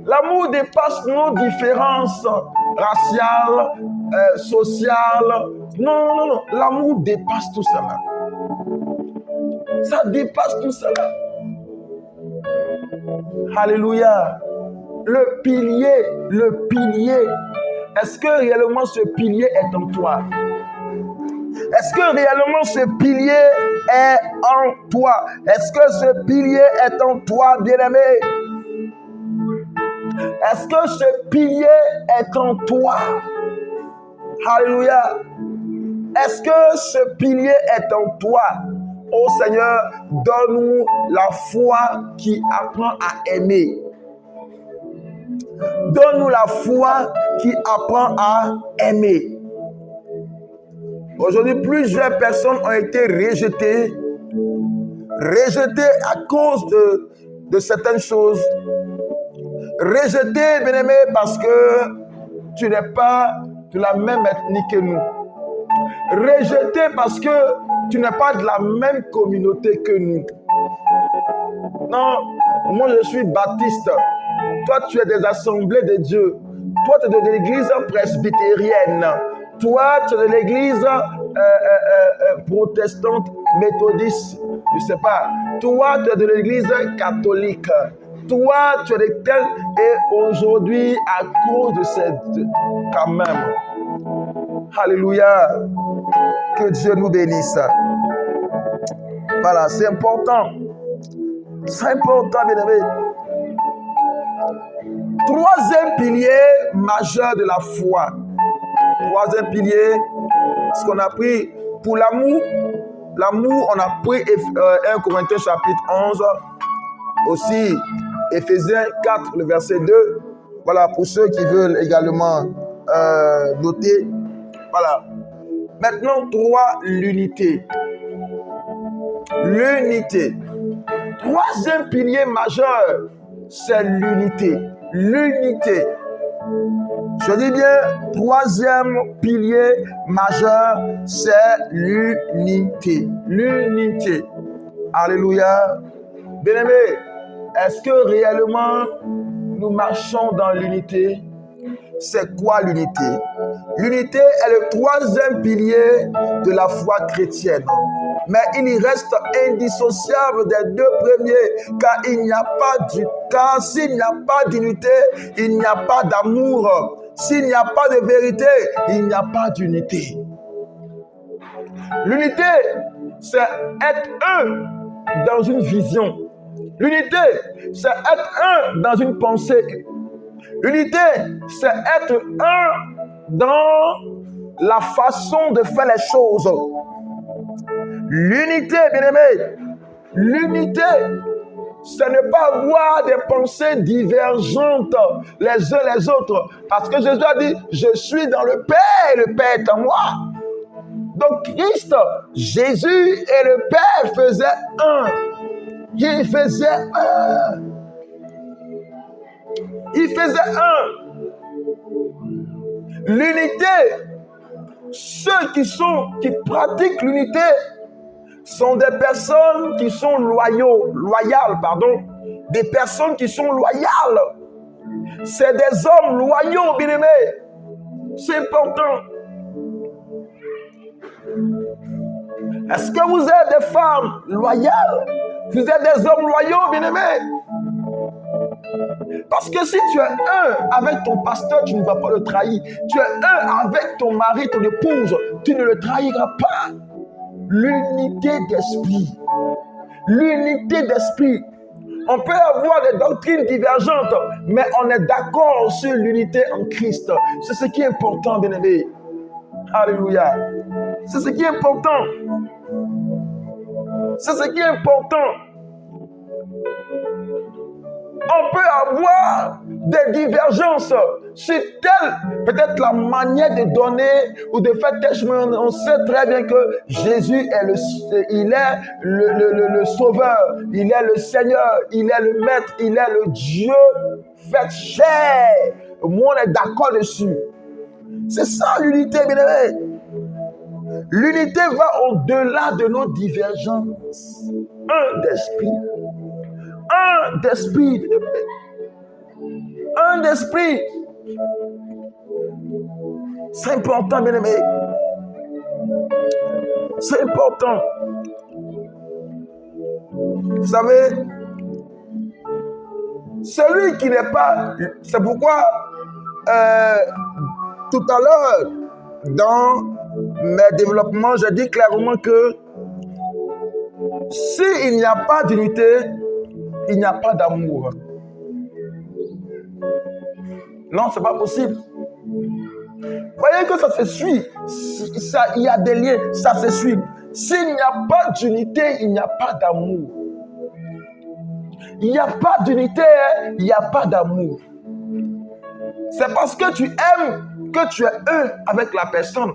L'amour dépasse nos différences raciales, sociales. Non. L'amour dépasse tout cela. Ça dépasse tout cela. Alléluia. Le pilier. Est-ce que réellement ce pilier est en toi? Est-ce que réellement ce pilier est en toi? Est-ce que ce pilier est en toi, bien-aimé? Est-ce que ce pilier est en toi? Alléluia. Est-ce que ce pilier est en toi? Ô Seigneur, donne-nous la foi qui apprend à aimer. Donne-nous la foi qui apprend à aimer. Aujourd'hui, plusieurs personnes ont été rejetées à cause de certaines choses. Rejetées, bien-aimé, parce que tu n'es pas de la même ethnie que nous. Rejeté parce que tu n'es pas de la même communauté que nous. Non, moi je suis baptiste. Toi, tu es des assemblées de Dieu. Toi, tu es de l'église presbytérienne. Toi, tu es de l'église protestante, méthodiste. Je ne sais pas. Toi, tu es de l'église catholique. Toi, tu es de tel. Et aujourd'hui, à cause de cette... Quand même. Alléluia. Que Dieu nous bénisse. Voilà, c'est important. C'est important, bien aimé. Troisième pilier majeur de la foi. Troisième pilier, ce qu'on a pris pour l'amour. L'amour, on a pris 1 Corinthiens chapitre 11. Aussi, Éphésiens 4, le verset 2. Voilà, pour ceux qui veulent également noter. Voilà. Maintenant, 3, l'unité. L'unité. Troisième pilier majeur, c'est l'unité. L'unité. Je dis bien, troisième pilier majeur, c'est l'unité. L'unité. Alléluia. Bien-aimés, est-ce que réellement nous marchons dans l'unité? C'est quoi l'unité? L'unité est le troisième pilier de la foi chrétienne. Mais il reste indissociable des deux premiers, car il n'y a pas car s'il n'y a pas d'unité, il n'y a pas d'amour. S'il n'y a pas de vérité, il n'y a pas d'unité. L'unité, c'est être un dans une vision. L'unité, c'est être un dans une pensée. L'unité, c'est être un dans la façon de faire les choses. L'unité, bien-aimé, l'unité, c'est ne pas avoir des pensées divergentes les uns les autres. Parce que Jésus a dit, je suis dans le Père et le Père est en moi. Donc Christ, Jésus et le Père faisaient un. Il faisait un. Il faisait un. L'unité, ceux qui pratiquent l'unité sont des personnes qui sont loyales, des personnes qui sont loyales. C'est des hommes loyaux, bien-aimés. C'est important. Est-ce que vous êtes des femmes loyales? Vous êtes des hommes loyaux, bien-aimés? Parce que si tu es un avec ton pasteur, tu ne vas pas le trahir. Tu es un avec ton mari, ton épouse, tu ne le trahiras pas. L'unité d'esprit. L'unité d'esprit. On peut avoir des doctrines divergentes, mais on est d'accord sur l'unité en Christ. C'est ce qui est important, bien-aimé. Alléluia. C'est ce qui est important. C'est ce qui est important. On peut avoir des divergences sur telle, peut-être la manière de donner ou de faire tel chemin. On sait très bien que Jésus est le Sauveur, il est le Seigneur, il est le Maître, il est le Dieu fait chair. Moi, on est d'accord dessus. C'est ça l'unité, bien-aimé. L'unité va au-delà de nos divergences. Un d'esprit. Un d'esprit. Un d'esprit. C'est important, bien-aimé. C'est important. Vous savez, celui qui n'est pas... C'est pourquoi, tout à l'heure, dans mes développements, j'ai dit clairement que s'il n'y a pas d'unité, il n'y a pas d'amour. Non, ce n'est pas possible. Voyez que ça se suit. Il y a des liens, ça se suit. S'il n'y a pas d'unité, il n'y a pas d'amour. Il n'y a pas d'unité, il n'y a pas d'amour. C'est parce que tu aimes que tu es un avec la personne.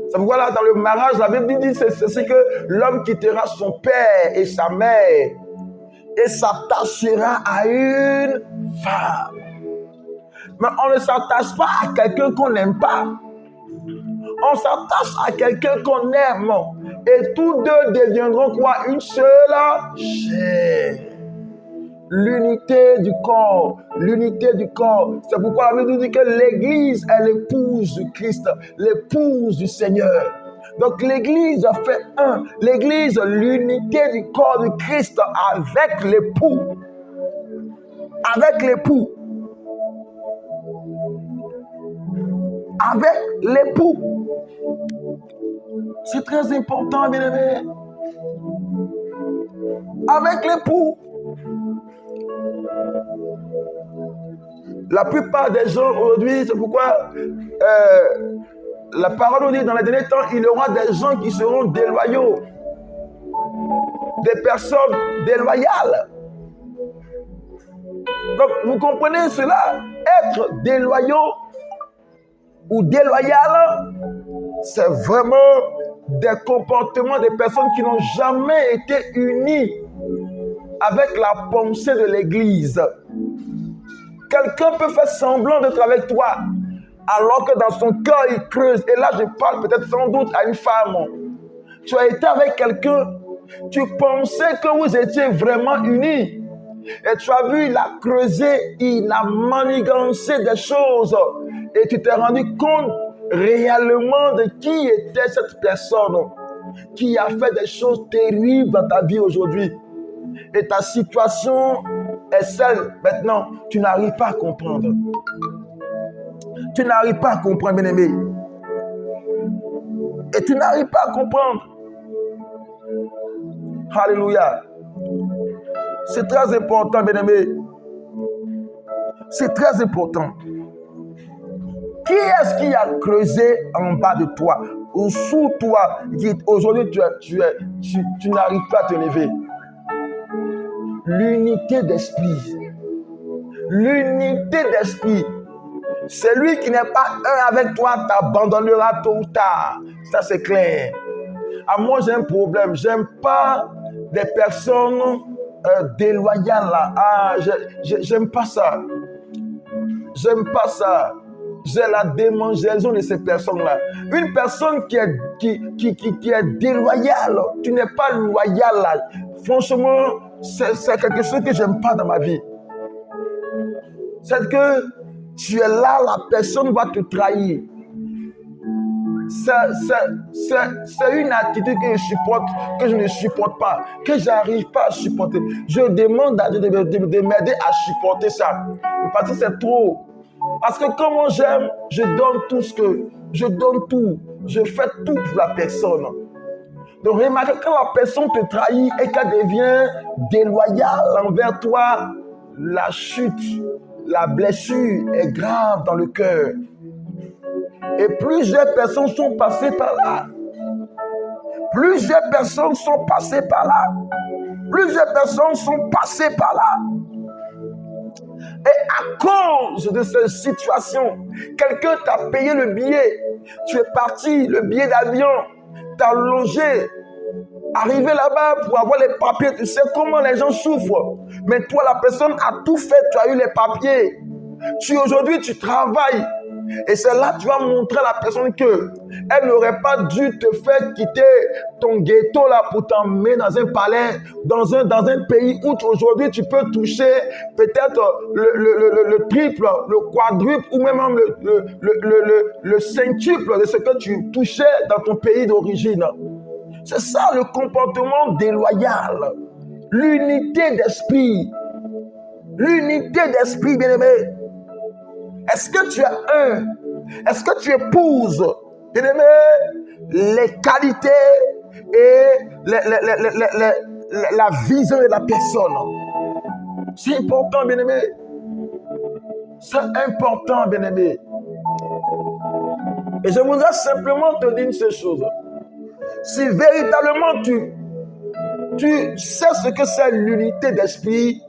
C'est pourquoi là, dans le mariage, la Bible dit c'est que l'homme quittera son père et sa mère et s'attachera à une femme. Mais on ne s'attache pas à quelqu'un qu'on n'aime pas. On s'attache à quelqu'un qu'on aime. Et tous deux deviendront quoi? Une seule chair. L'unité du corps. L'unité du corps. C'est pourquoi la Bible nous dit que l'Église est l'épouse du Christ. L'épouse du Seigneur. Donc l'Église fait un. L'Église, l'unité du corps du Christ avec l'époux. Avec l'époux. Avec l'époux. C'est très important, bien aimé. Avec l'époux. La plupart des gens aujourd'hui, c'est pourquoi la parole nous dit dans les derniers temps, il y aura des gens qui seront déloyaux. Des personnes déloyales. Donc, vous comprenez cela? Être déloyaux ou déloyal, c'est vraiment des comportements des personnes qui n'ont jamais été unies avec la pensée de l'Église. Quelqu'un peut faire semblant d'être avec toi, alors que dans son cœur, il creuse. Et là, je parle peut-être sans doute à une femme. Tu as été avec quelqu'un, tu pensais que vous étiez vraiment unis. Et tu as vu, il a creusé, il a manigancé des choses. Et tu t'es rendu compte réellement de qui était cette personne qui a fait des choses terribles dans ta vie aujourd'hui. Et ta situation est celle, maintenant, tu n'arrives pas à comprendre. Tu n'arrives pas à comprendre, bien-aimé. Et tu n'arrives pas à comprendre. Alléluia. C'est très important, bien-aimé. C'est très important. Qui est-ce qui a creusé en bas de toi ou sous toi? Aujourd'hui, tu n'arrives pas à te lever. L'unité d'esprit. L'unité d'esprit. Celui qui n'est pas un avec toi t'abandonnera tôt ou tard. Ça, c'est clair. Ah, moi, j'ai un problème. J'aime pas des personnes déloyales. Ah, j'aime pas ça. J'aime pas ça. J'ai la démangeaison de ces personnes-là. Une personne qui est déloyale, tu n'es pas loyal là. Franchement, c'est quelque chose que j'aime pas dans ma vie. C'est que tu es là, la personne va te trahir. C'est une attitude que je ne supporte pas, que je n'arrive pas à supporter. Je demande à Dieu de m'aider à supporter ça. Parce que c'est trop. Parce que comment j'aime, je donne tout je donne tout. Je fais tout pour la personne. Donc remarquez, quand la personne te trahit et qu'elle devient déloyale envers toi, la chute, la blessure est grave dans le cœur. Et plusieurs personnes sont passées par là. Plusieurs personnes sont passées par là. Plusieurs personnes sont passées par là. Et à cause de cette situation, quelqu'un t'a payé le billet. Tu es parti, le billet d'avion, t'as logé, arrivé là-bas pour avoir les papiers. Tu sais comment les gens souffrent. Mais toi, la personne a tout fait, tu as eu les papiers. Aujourd'hui, tu travailles. Et c'est là que tu vas montrer à la personne qu'elle n'aurait pas dû te faire quitter ton ghetto là pour t'emmener dans un palais, dans un pays où aujourd'hui tu peux toucher peut-être le triple, le quadruple ou même le centuple de ce que tu touchais dans ton pays d'origine. C'est ça le comportement déloyal. L'unité d'esprit. L'unité d'esprit, bien-aimé. Est-ce que tu es un? Est-ce que tu épouses, bien-aimé, les qualités et la vision de la personne? C'est important, bien-aimé. C'est important, bien-aimé. Et je voudrais simplement te dire ces choses. Si véritablement tu sais ce que c'est l'unité d'esprit,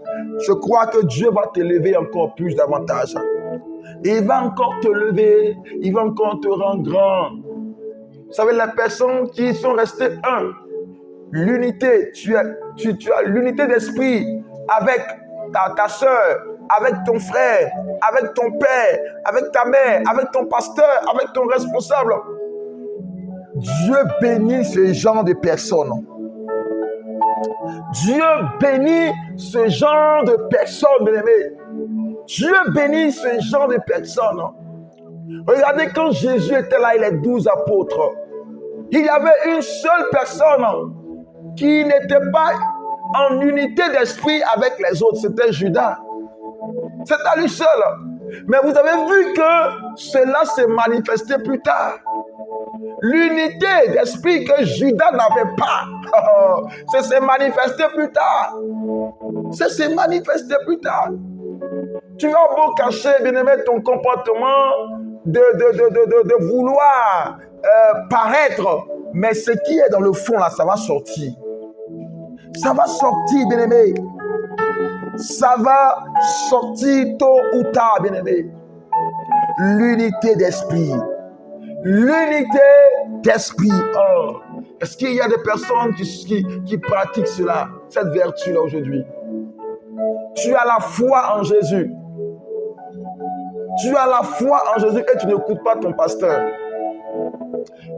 je crois que Dieu va t'élever encore plus davantage. Il va encore te lever, il va encore te rendre grand. Vous savez, les personnes qui sont restées un, l'unité, tu as l'unité d'esprit avec ta soeur, avec ton frère, avec ton père, avec ta mère, avec ton pasteur, avec ton responsable. Dieu bénit ce genre de personnes. Dieu bénit ce genre de personnes, bien-aimés. Dieu bénit ce genre de personnes. Regardez, quand Jésus était là, il est 12 apôtres. Il y avait une seule personne qui n'était pas en unité d'esprit avec les autres. C'était Judas. C'était lui seul. Mais vous avez vu que cela s'est manifesté plus tard. L'unité d'esprit que Judas n'avait pas, ça s'est manifesté plus tard. Ça s'est manifesté plus tard. Tu vas beau cacher, bien-aimé, ton comportement de vouloir paraître, mais ce qui est dans le fond, là, ça va sortir. Ça va sortir, bien-aimé. Ça va sortir tôt ou tard, bien-aimé. L'unité d'esprit. L'unité d'esprit. Oh. Est-ce qu'il y a des personnes qui pratiquent cela, cette vertu-là aujourd'hui? Tu as la foi en Jésus. Tu as la foi en Jésus et tu n'écoutes pas ton pasteur.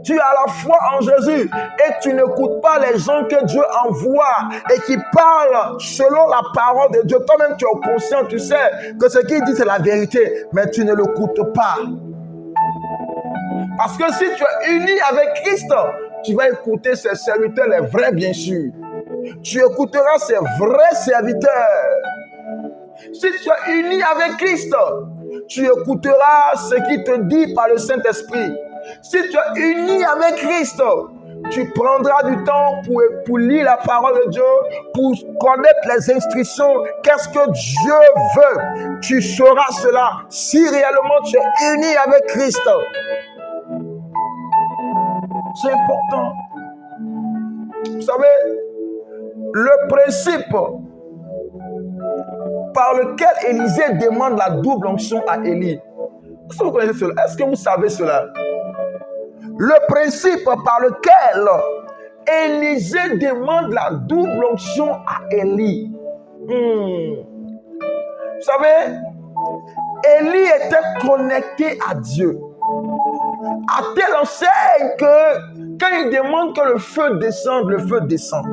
Tu as la foi en Jésus et tu n'écoutes pas les gens que Dieu envoie et qui parlent selon la parole de Dieu. Toi-même, tu es conscient, tu sais que ce qu'il dit, c'est la vérité, mais tu ne l'écoutes pas. Parce que si tu es uni avec Christ, tu vas écouter ses serviteurs, les vrais, bien sûr. Tu écouteras ses vrais serviteurs. Si tu es uni avec Christ, tu écouteras ce qu'il te dit par le Saint-Esprit. Si tu es uni avec Christ, tu prendras du temps pour lire la parole de Dieu, pour connaître les instructions. Qu'est-ce que Dieu veut? Tu sauras cela si réellement tu es uni avec Christ. C'est important. Vous savez, le principe par lequel Élisée demande la double onction à Élie. Est-ce que vous connaissez cela? Est-ce que vous savez cela? Le principe par lequel Élisée demande la double onction à Élie. Vous savez, Élie était connecté à Dieu. À telle enseigne que quand il demande que le feu descende, le feu descend.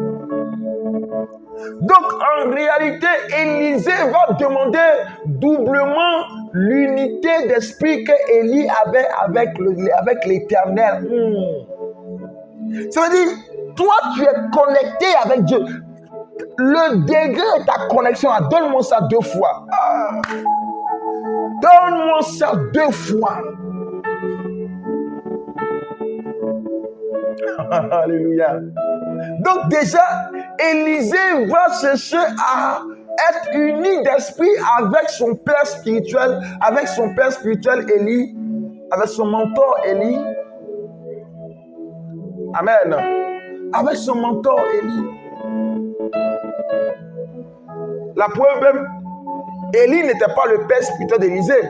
Donc, en réalité, Élisée va demander doublement l'unité d'esprit que Élie avait avec l'Éternel. Ça veut dire, toi, tu es connecté avec Dieu. Le degré de ta connexion, donne-moi ça 2 fois. Donne-moi ça 2 fois. Alléluia. Donc déjà, Élisée va chercher à être uni d'esprit avec son père spirituel, Élie, avec son mentor Élie. Amen. Avec son mentor Élie. La preuve même, Élie n'était pas le père spirituel d'Élisée.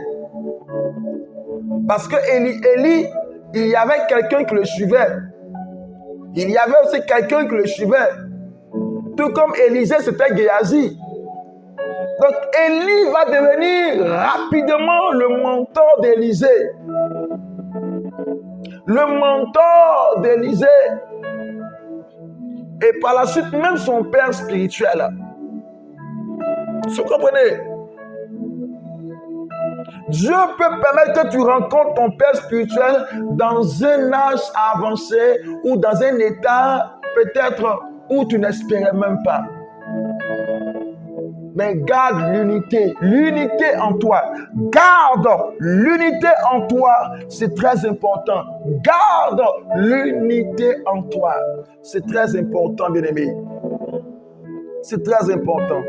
Parce que Élie, il y avait quelqu'un qui le suivait. Il y avait aussi quelqu'un qui le suivait. Tout comme Élisée, c'était Géasi. Donc, Élie va devenir rapidement le mentor d'Élisée. Le mentor d'Élisée. Et par la suite, même son père spirituel. Vous comprenez? Dieu peut permettre que tu rencontres ton père spirituel dans un âge avancé ou dans un état peut-être où tu n'espérais même pas. Mais garde l'unité en toi. Garde l'unité en toi, c'est très important. Garde l'unité en toi. C'est très important, bien-aimé. C'est très important.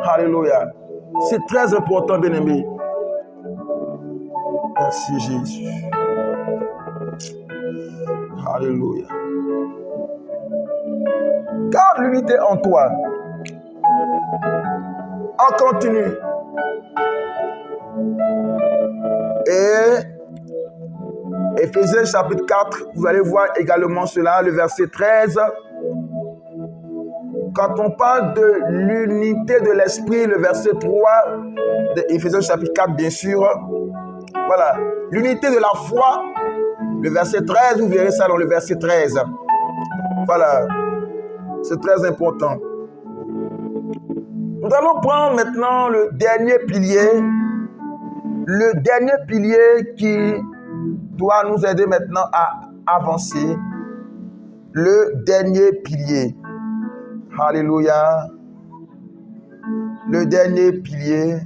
Alléluia. C'est très important, bien-aimé. merci Jésus. Alléluia. Garde l'unité en toi. On continue. Et Éphésiens chapitre 4, vous allez voir également cela, le verset 13. Quand on parle de l'unité de l'esprit, le verset 3 de Éphésiens chapitre 4, bien sûr. Voilà, l'unité de la foi, le verset 13, vous verrez ça dans le verset 13. Voilà, c'est très important. Nous allons prendre maintenant le dernier pilier qui doit nous aider maintenant à avancer. Le dernier pilier. Alléluia. Le dernier pilier.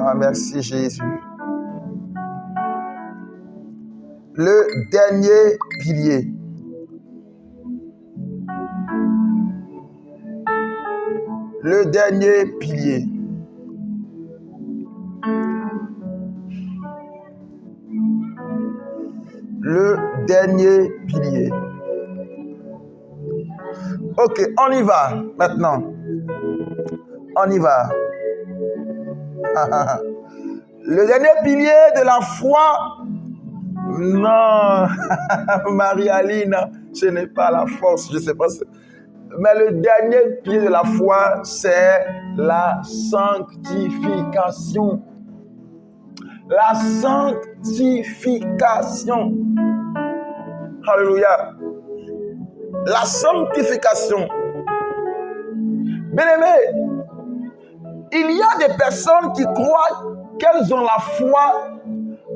Ah, merci Jésus. Le dernier pilier. Le dernier pilier. Le dernier pilier. Ok, on y va maintenant. On y va. Le dernier pilier de la foi. Non, Marie-Aline, ce n'est pas la force, je ne sais pas. Mais le dernier pilier de la foi, c'est la sanctification. La sanctification. Alléluia. La sanctification. Bien-aimés, il y a des personnes qui croient qu'elles ont la foi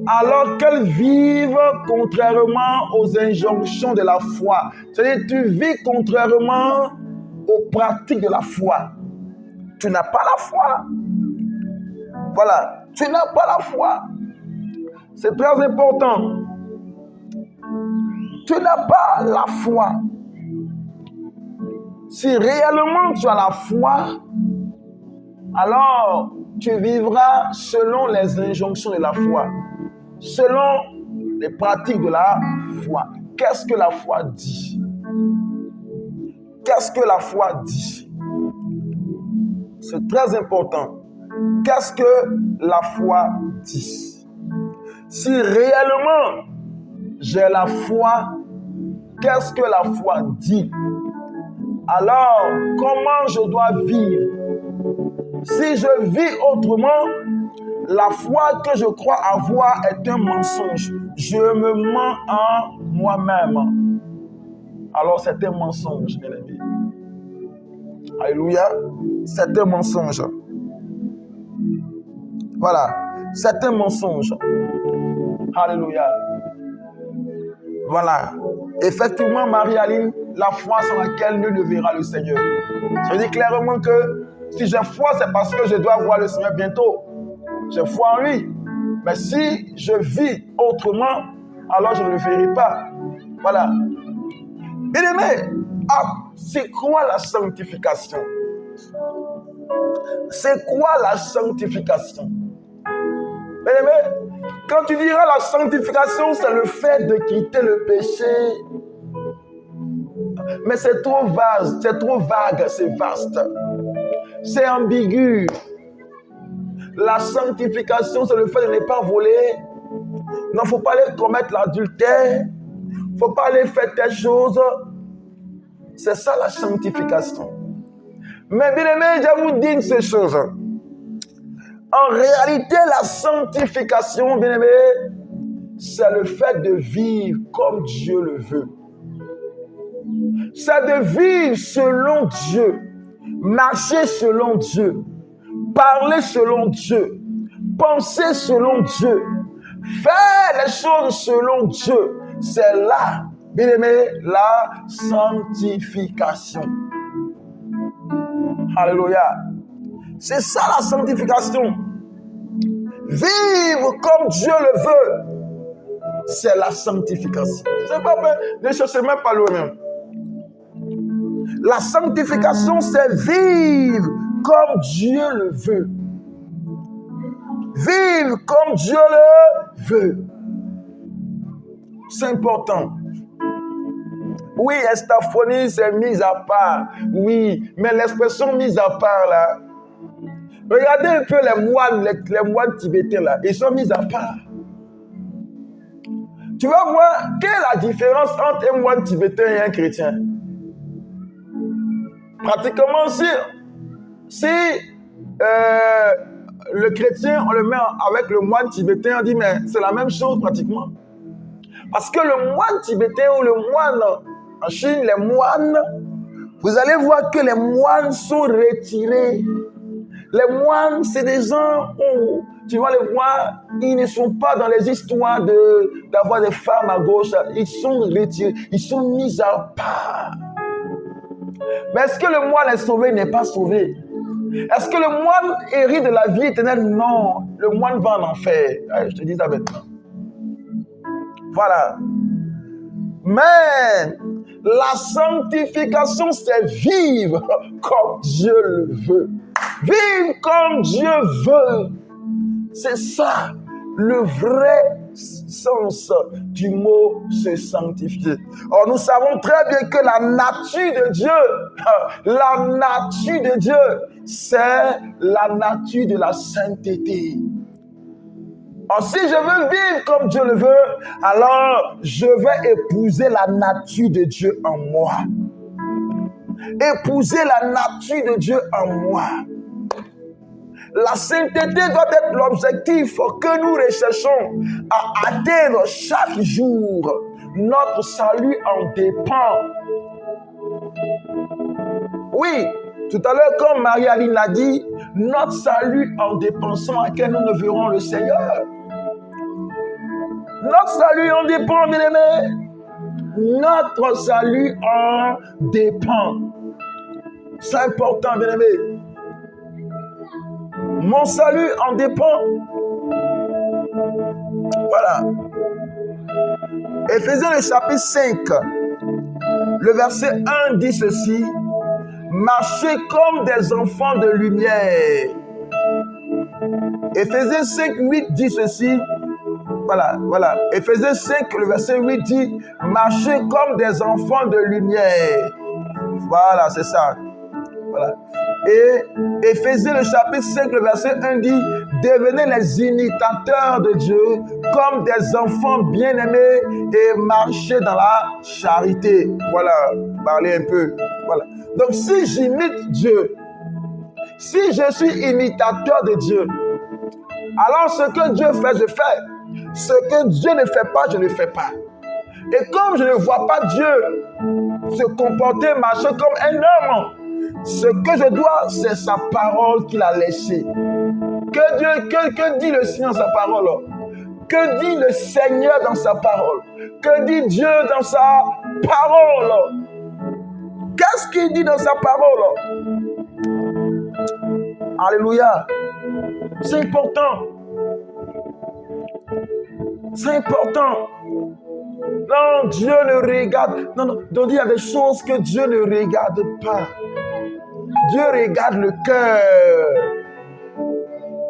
alors qu'elles vivent contrairement aux injonctions de la foi. C'est-à-dire, tu vis contrairement aux pratiques de la foi. Tu n'as pas la foi. Voilà, tu n'as pas la foi. C'est très important. Tu n'as pas la foi. Si réellement tu as la foi, alors tu vivras selon les injonctions de la foi, selon les pratiques de la foi. Qu'est-ce que la foi dit? Qu'est-ce que la foi dit? C'est très important. Qu'est-ce que la foi dit? Si réellement j'ai la foi, qu'est-ce que la foi dit? Alors, comment je dois vivre? Si je vis autrement, la foi que je crois avoir est un mensonge. Je me mens en moi-même. Alors, c'est un mensonge, mes amis. Alléluia. C'est un mensonge. Voilà. C'est un mensonge. Alléluia. Voilà. Effectivement, Marie-Aline, la foi sans laquelle nul ne verra le Seigneur. Je dis clairement que si j'ai foi, c'est parce que je dois voir le Seigneur bientôt. J'ai foi en lui. Mais si je vis autrement, alors je ne le verrai pas. Voilà. Bien-aimé, c'est quoi la sanctification? C'est quoi la sanctification? Bien-aimé, quand tu diras la sanctification, c'est le fait de quitter le péché. Mais c'est trop vaste, c'est trop vague, c'est vaste. C'est ambigu. La sanctification, c'est le fait de ne pas voler. Non, il ne faut pas aller commettre l'adultère. Il ne faut pas aller faire telle chose. C'est ça la sanctification. Mais bien aimé, je vous dis ces choses. En réalité, la sanctification, bien aimé, c'est le fait de vivre comme Dieu le veut. C'est de vivre selon Dieu, marcher selon Dieu, parler selon Dieu, penser selon Dieu, faire les choses selon Dieu. C'est là, bien aimé, la sanctification. Alléluia. C'est ça la sanctification. Vivre comme Dieu le veut, c'est la sanctification. C'est pas ne cherchez même pas loin. La sanctification, c'est vivre comme Dieu le veut. Vive comme Dieu le veut. C'est important. Oui, estaphonie, c'est mise à part. Oui, mais l'expression mise à part, là, regardez un peu les moines tibétains, là, ils sont mis à part. Tu vas voir, quelle est la différence entre un moine tibétain et un chrétien? Pratiquement, si le chrétien, on le met avec le moine tibétain, on dit, mais c'est la même chose pratiquement. Parce que le moine tibétain ou le moine en Chine, les moines, vous allez voir que les moines sont retirés. Les moines, c'est des gens où, tu vas les voir, ils ne sont pas dans les histoires d'avoir des femmes à gauche. Ils sont retirés, ils sont mis à part. Mais est-ce que le moine est sauvé? Il n'est pas sauvé. Est-ce que le moine hérite de la vie éternelle? Non. Le moine va en enfer. Allez, je te dis ça maintenant. Voilà. Mais la sanctification, c'est vivre comme Dieu le veut. Vivre comme Dieu veut. C'est ça, le vrai sens du mot se sanctifier. Or, nous savons très bien que la nature de Dieu, c'est la nature de la sainteté. Or, si je veux vivre comme Dieu le veut, alors je vais épouser la nature de Dieu en moi. Épouser la nature de Dieu en moi. La sainteté doit être l'objectif que nous recherchons à atteindre chaque jour. Notre salut en dépend. Oui, tout à l'heure, comme Marie-Aline l'a dit, notre salut en dépensant à quel nous ne verrons le Seigneur. Notre salut en dépend, bien-aimés. Notre salut en dépend. C'est important, bien-aimés. Mon salut en dépend. Voilà. Éphésiens le chapitre 5, le verset 1 dit ceci. Marchez comme des enfants de lumière. Éphésiens 5, 8 dit ceci. Voilà. Éphésiens 5, le verset 8 dit marchez comme des enfants de lumière. Voilà, c'est ça. Voilà. Et Éphésiens le chapitre 5, le verset 1 dit devenez les imitateurs de Dieu comme des enfants bien-aimés et marchez dans la charité. Voilà, parlez un peu. Voilà. Donc si j'imite Dieu, si je suis imitateur de Dieu, alors ce que Dieu fait, je fais. Ce que Dieu ne fait pas, je ne fais pas. Et comme je ne vois pas Dieu se comporter, marcher comme un homme, ce que je dois, c'est sa parole qu'il a laissée. Que dit le Seigneur dans sa parole? Que dit le Seigneur dans sa parole? Que dit Dieu dans sa parole? Qu'est-ce qu'il dit dans sa parole? Alléluia. C'est important. C'est important. Non, Dieu ne regarde. Non. Donc il y a des choses que Dieu ne regarde pas. Dieu regarde le cœur.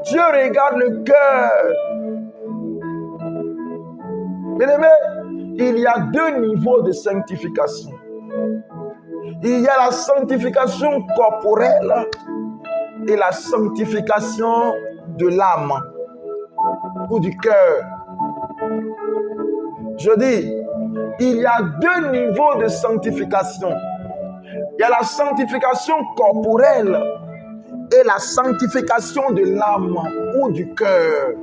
Dieu regarde le cœur. Bien-aimés, il y a deux niveaux de sanctification. Il y a la sanctification corporelle et la sanctification de l'âme ou du cœur. Je dis, il y a deux niveaux de sanctification. Il y a la sanctification corporelle et la sanctification de l'âme ou du cœur.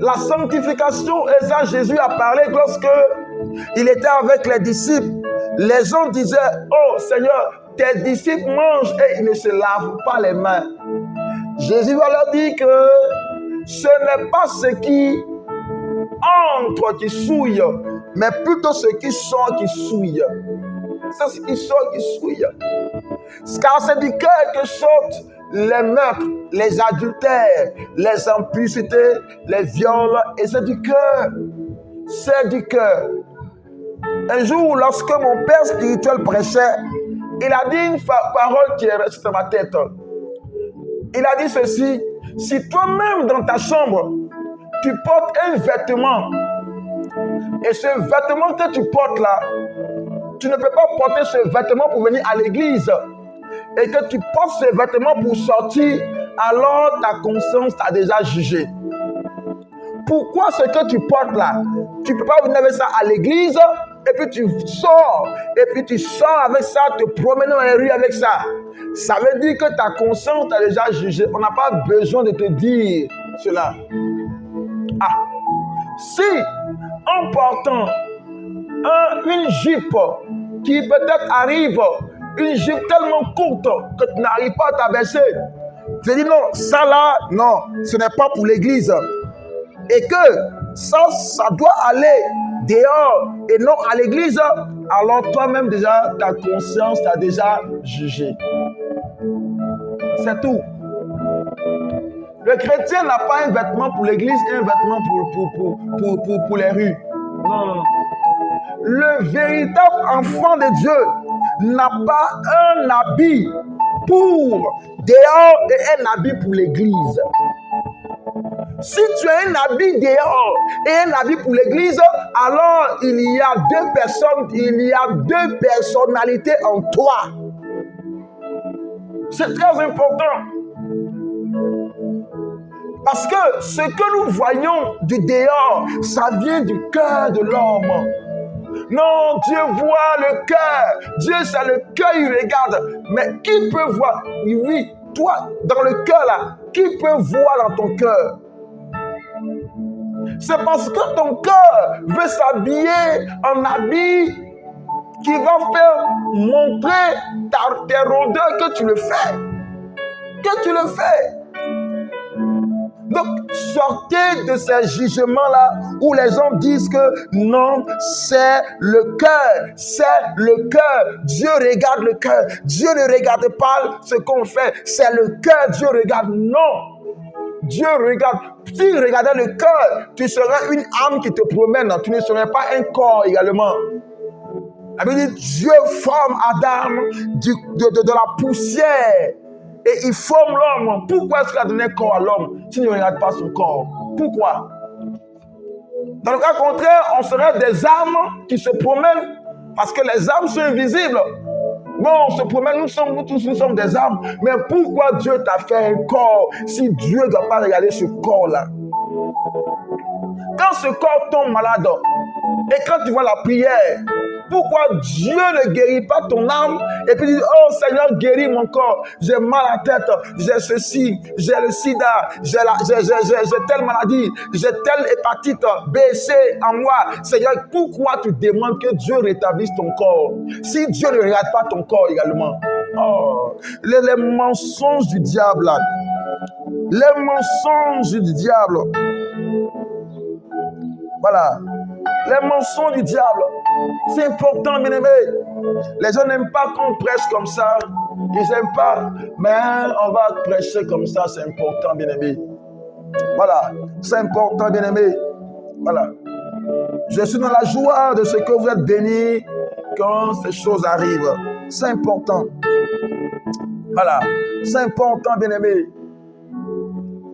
La sanctification, et ça Jésus a parlé lorsque il était avec les disciples. Les gens disaient, oh Seigneur, tes disciples mangent et ils ne se lavent pas les mains. Jésus va leur dire que ce n'est pas ce qui entre qui souille, mais plutôt ce qui sort qui souille. C'est ce qui sort qui souille. Car c'est du cœur que sortent les meurtres, les adultères, les impuretés, les viols, et c'est du cœur. C'est du cœur. Un jour, lorsque mon père spirituel prêchait, il a dit une parole qui est restée dans ma tête. Il a dit ceci, si toi-même dans ta chambre, tu portes un vêtement, et ce vêtement que tu portes là, tu ne peux pas porter ce vêtement pour venir à l'église, et que tu portes ce vêtement pour sortir, alors ta conscience t'a déjà jugé. Pourquoi ce que tu portes là, tu ne peux pas venir avec ça à l'église, et puis tu sors avec ça, te promener dans les rues avec ça. Ça veut dire que ta conscience t'a déjà jugé. On n'a pas besoin de te dire cela. Ah, si en portant une jupe qui peut-être arrive, une jupe tellement courte que tu n'arrives pas à t'abaisser, tu dis non, ça là, non, ce n'est pas pour l'église. Et que ça doit aller dehors et non à l'église, alors toi-même déjà, ta conscience t'a déjà jugé. C'est tout. Le chrétien n'a pas un vêtement pour l'église et un vêtement pour les rues. Non, non, non. Le véritable enfant de Dieu n'a pas un habit pour dehors et un habit pour l'église. Si tu as un habit dehors et un habit pour l'église, alors il y a deux personnes, il y a deux personnalités en toi. C'est très important. Parce que ce que nous voyons du dehors, ça vient du cœur de l'homme. Non, Dieu voit le cœur. Dieu, c'est le cœur, il regarde. Mais qui peut voir? Oui, toi, dans le cœur là, qui peut voir dans ton cœur? C'est parce que ton cœur veut s'habiller en habit qui va faire montrer tes rondeurs que tu le fais. Que tu le fais. Donc, sortez de ces jugements-là où les gens disent que non, c'est le cœur, c'est le cœur. Dieu regarde le cœur. Dieu ne regarde pas ce qu'on fait, c'est le cœur. Dieu regarde. Non. Dieu regarde. Si tu regardais le cœur, tu serais une âme qui te promène. Tu ne serais pas un corps également. La Bible dit, Dieu forme Adam de la poussière. Et il forme l'homme. Pourquoi est-ce qu'il a donné un corps à l'homme s'il ne regarde pas son corps? Pourquoi? Dans le cas contraire, on serait des âmes qui se promènent parce que les âmes sont invisibles. Bon, on se promène, nous sommes des âmes. Mais pourquoi Dieu t'a fait un corps si Dieu ne doit pas regarder ce corps-là? Quand ce corps tombe malade et quand tu vois la prière, pourquoi Dieu ne guérit pas ton âme et puis dit, oh Seigneur, guéris mon corps, j'ai mal à la tête, j'ai ceci, j'ai le sida, j'ai telle maladie, j'ai telle hépatite B, C en moi. Seigneur, pourquoi tu demandes que Dieu rétablisse ton corps si Dieu ne regarde pas ton corps également? Oh, les mensonges du diable, les mensonges du diable. Voilà, les mensonges du diable. C'est important, bien aimé. Les gens n'aiment pas qu'on prêche comme ça. Ils n'aiment pas. Mais on va prêcher comme ça, c'est important, bien aimé. Voilà, c'est important, bien aimé. Voilà. Je suis dans la joie de ce que vous êtes bénis quand ces choses arrivent. C'est important. Voilà, c'est important, bien aimé.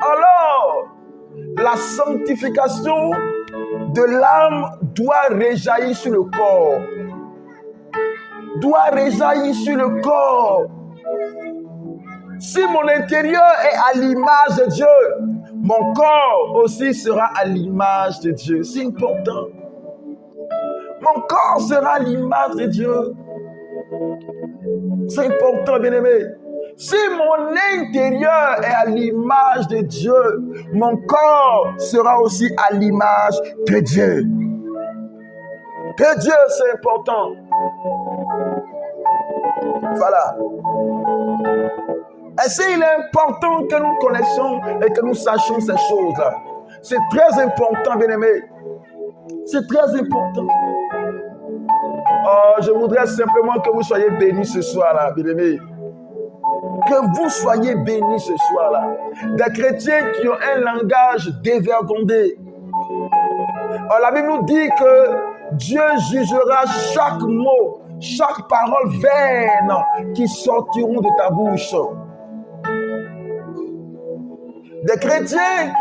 Alors, la sanctification de l'âme doit réjaillir sur le corps. Doit réjaillir sur le corps. Si mon intérieur est à l'image de Dieu, mon corps aussi sera à l'image de Dieu. C'est important. Mon corps sera à l'image de Dieu. C'est important, bien-aimé. Si mon intérieur est à l'image de Dieu, mon corps sera aussi à l'image de Dieu. Que Dieu, c'est important. Voilà. Est-ce qu'il est important que nous connaissions et que nous sachions ces choses-là? C'est très important, bien-aimé. C'est très important. Oh, je voudrais simplement que vous soyez bénis ce soir-là, bien-aimé. Que vous soyez bénis ce soir-là. Des chrétiens qui ont un langage dévergondé. Oh, la Bible nous dit que Dieu jugera chaque mot, chaque parole vaine qui sortiront de ta bouche. Des chrétiens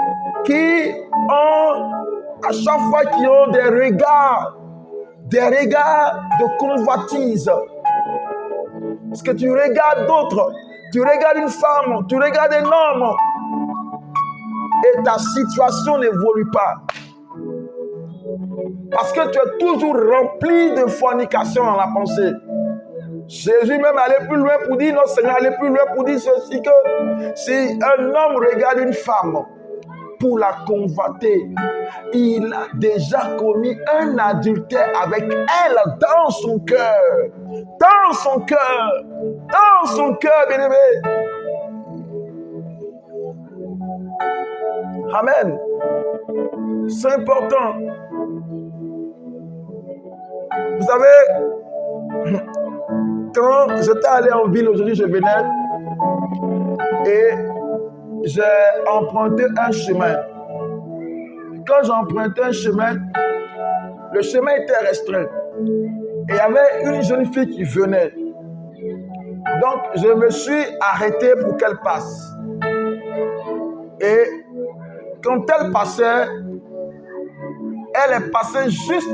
qui ont, à chaque fois qu'ils ont des regards de convoitise. Parce que tu regardes d'autres, tu regardes une femme, tu regardes un homme, et ta situation n'évolue pas. Parce que tu es toujours rempli de fornication dans la pensée. Jésus même allait plus loin pour dire, notre Seigneur allait plus loin pour dire ceci, que si un homme regarde une femme pour la convoiter, il a déjà commis un adultère avec elle dans son cœur. Dans son cœur. Dans son cœur, bien-aimé. Amen. C'est important. Vous savez, quand j'étais allé en ville aujourd'hui, je venais et j'ai emprunté un chemin. Quand j'ai emprunté un chemin, le chemin était restreint. Et il y avait une jeune fille qui venait. Donc, je me suis arrêté pour qu'elle passe. Et quand elle passait, elle est passée juste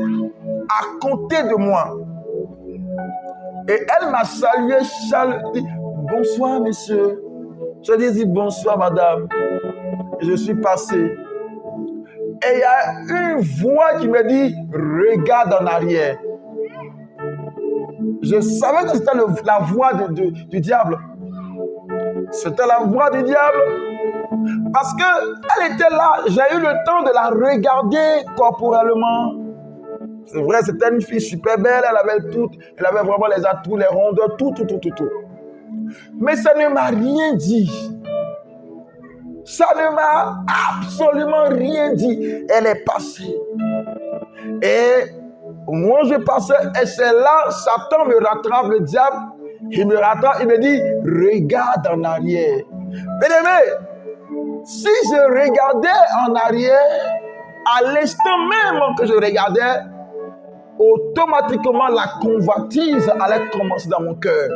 à côté de moi. Et elle m'a salué, dit bonsoir monsieur. Je lui ai dit bonsoir madame. Et je suis passé. Et il y a une voix qui me dit regarde en arrière. Je savais que c'était la voix du diable. C'était la voix du diable. Parce qu'elle était là. J'ai eu le temps de la regarder corporellement. C'est vrai, c'était une fille super belle. Elle avait vraiment les atouts, les rondeurs, tout. Mais ça ne m'a rien dit. Ça ne m'a absolument rien dit. Elle est passée. Et moi, je passais, et c'est là, Satan me rattrape, le diable, il me rattrape, il me dit, regarde en arrière. Bien-aimé, si je regardais en arrière, à l'instant même que je regardais, automatiquement la convoitise allait commencer dans mon cœur.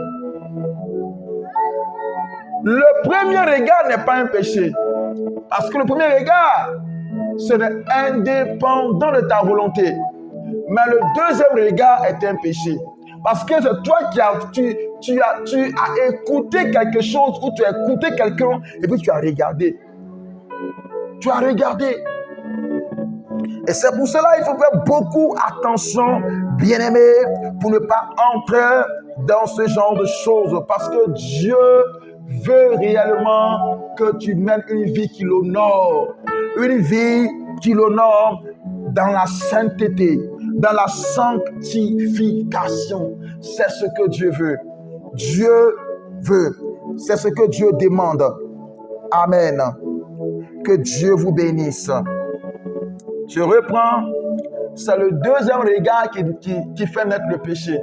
Le premier regard n'est pas un péché. Parce que le premier regard, c'est indépendant de ta volonté. Mais le deuxième regard est un péché. Parce que c'est toi tu as écouté quelque chose ou tu as écouté quelqu'un et puis tu as regardé. Tu as regardé. Et c'est pour cela qu'il faut faire beaucoup attention, bien-aimés, pour ne pas entrer dans ce genre de choses. Parce que Dieu veut réellement que tu mènes une vie qui l'honore. Une vie qui l'honore dans la sainteté, dans la sanctification. C'est ce que Dieu veut. Dieu veut. C'est ce que Dieu demande. Amen. Que Dieu vous bénisse. Je reprends. C'est le deuxième regard qui fait naître le péché.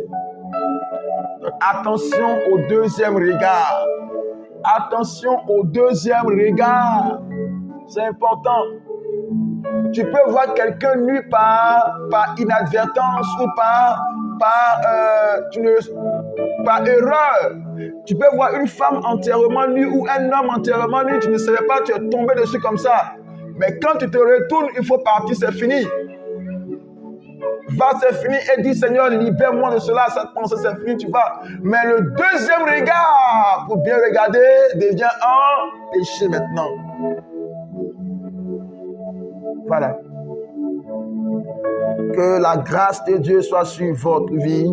Donc, attention au deuxième regard. Attention au deuxième regard. C'est important. Tu peux voir quelqu'un nu par inadvertance ou par erreur. Tu peux voir une femme entièrement nue ou un homme entièrement nu. Tu ne savais pas, tu es tombé dessus comme ça. Mais quand tu te retournes, il faut partir, c'est fini. Va, c'est fini et dis Seigneur, libère-moi de cela, cette pensée, c'est fini, tu vas. Mais le deuxième regard, pour bien regarder, devient un péché maintenant. Voilà. Que la grâce de Dieu soit sur votre vie.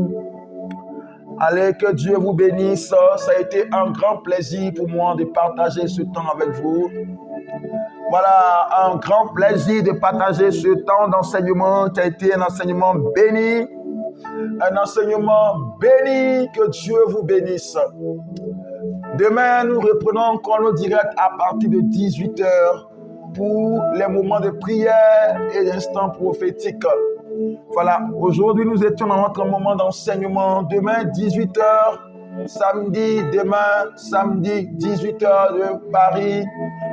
Allez, que Dieu vous bénisse. Ça a été un grand plaisir pour moi de partager ce temps avec vous. Voilà, un grand plaisir de partager ce temps d'enseignement qui a été un enseignement béni. Un enseignement béni, que Dieu vous bénisse. Demain, nous reprenons encore nos directs à partir de 18h pour les moments de prière et d'instants prophétiques. Voilà, aujourd'hui, nous étions dans notre moment d'enseignement. Demain, 18h, samedi, 18h de Paris.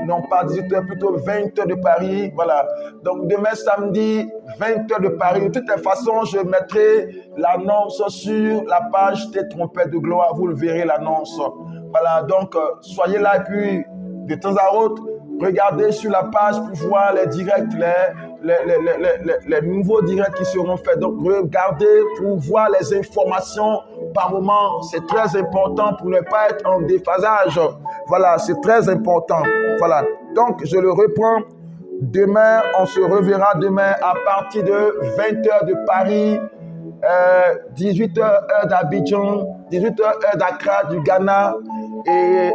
Non pas 18h, plutôt 20h de Paris. Voilà. Donc demain samedi, 20h de Paris. De toutes les façons, je mettrai l'annonce sur la page des trompettes de gloire. Vous le verrez, l'annonce. Voilà. Donc, soyez là et puis de temps à autre, Regardez sur la page pour voir les directs, les nouveaux directs qui seront faits. Donc, regardez pour voir les informations par moment. C'est très important pour ne pas être en déphasage. Voilà, c'est très important. Voilà. Donc, je le reprends. Demain, on se reverra demain à partir de 20h de Paris, 18h heure d'Abidjan, 18h heure d'Accra du Ghana et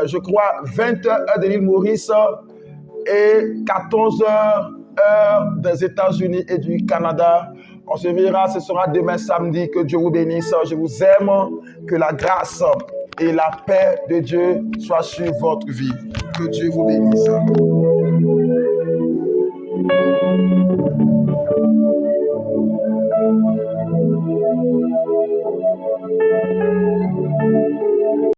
je crois 20h heure de l'île Maurice et 14h heure des États-Unis et du Canada. On se verra, ce sera demain samedi. Que Dieu vous bénisse. Je vous aime. Que la grâce et la paix de Dieu soient sur votre vie. Que Dieu vous bénisse.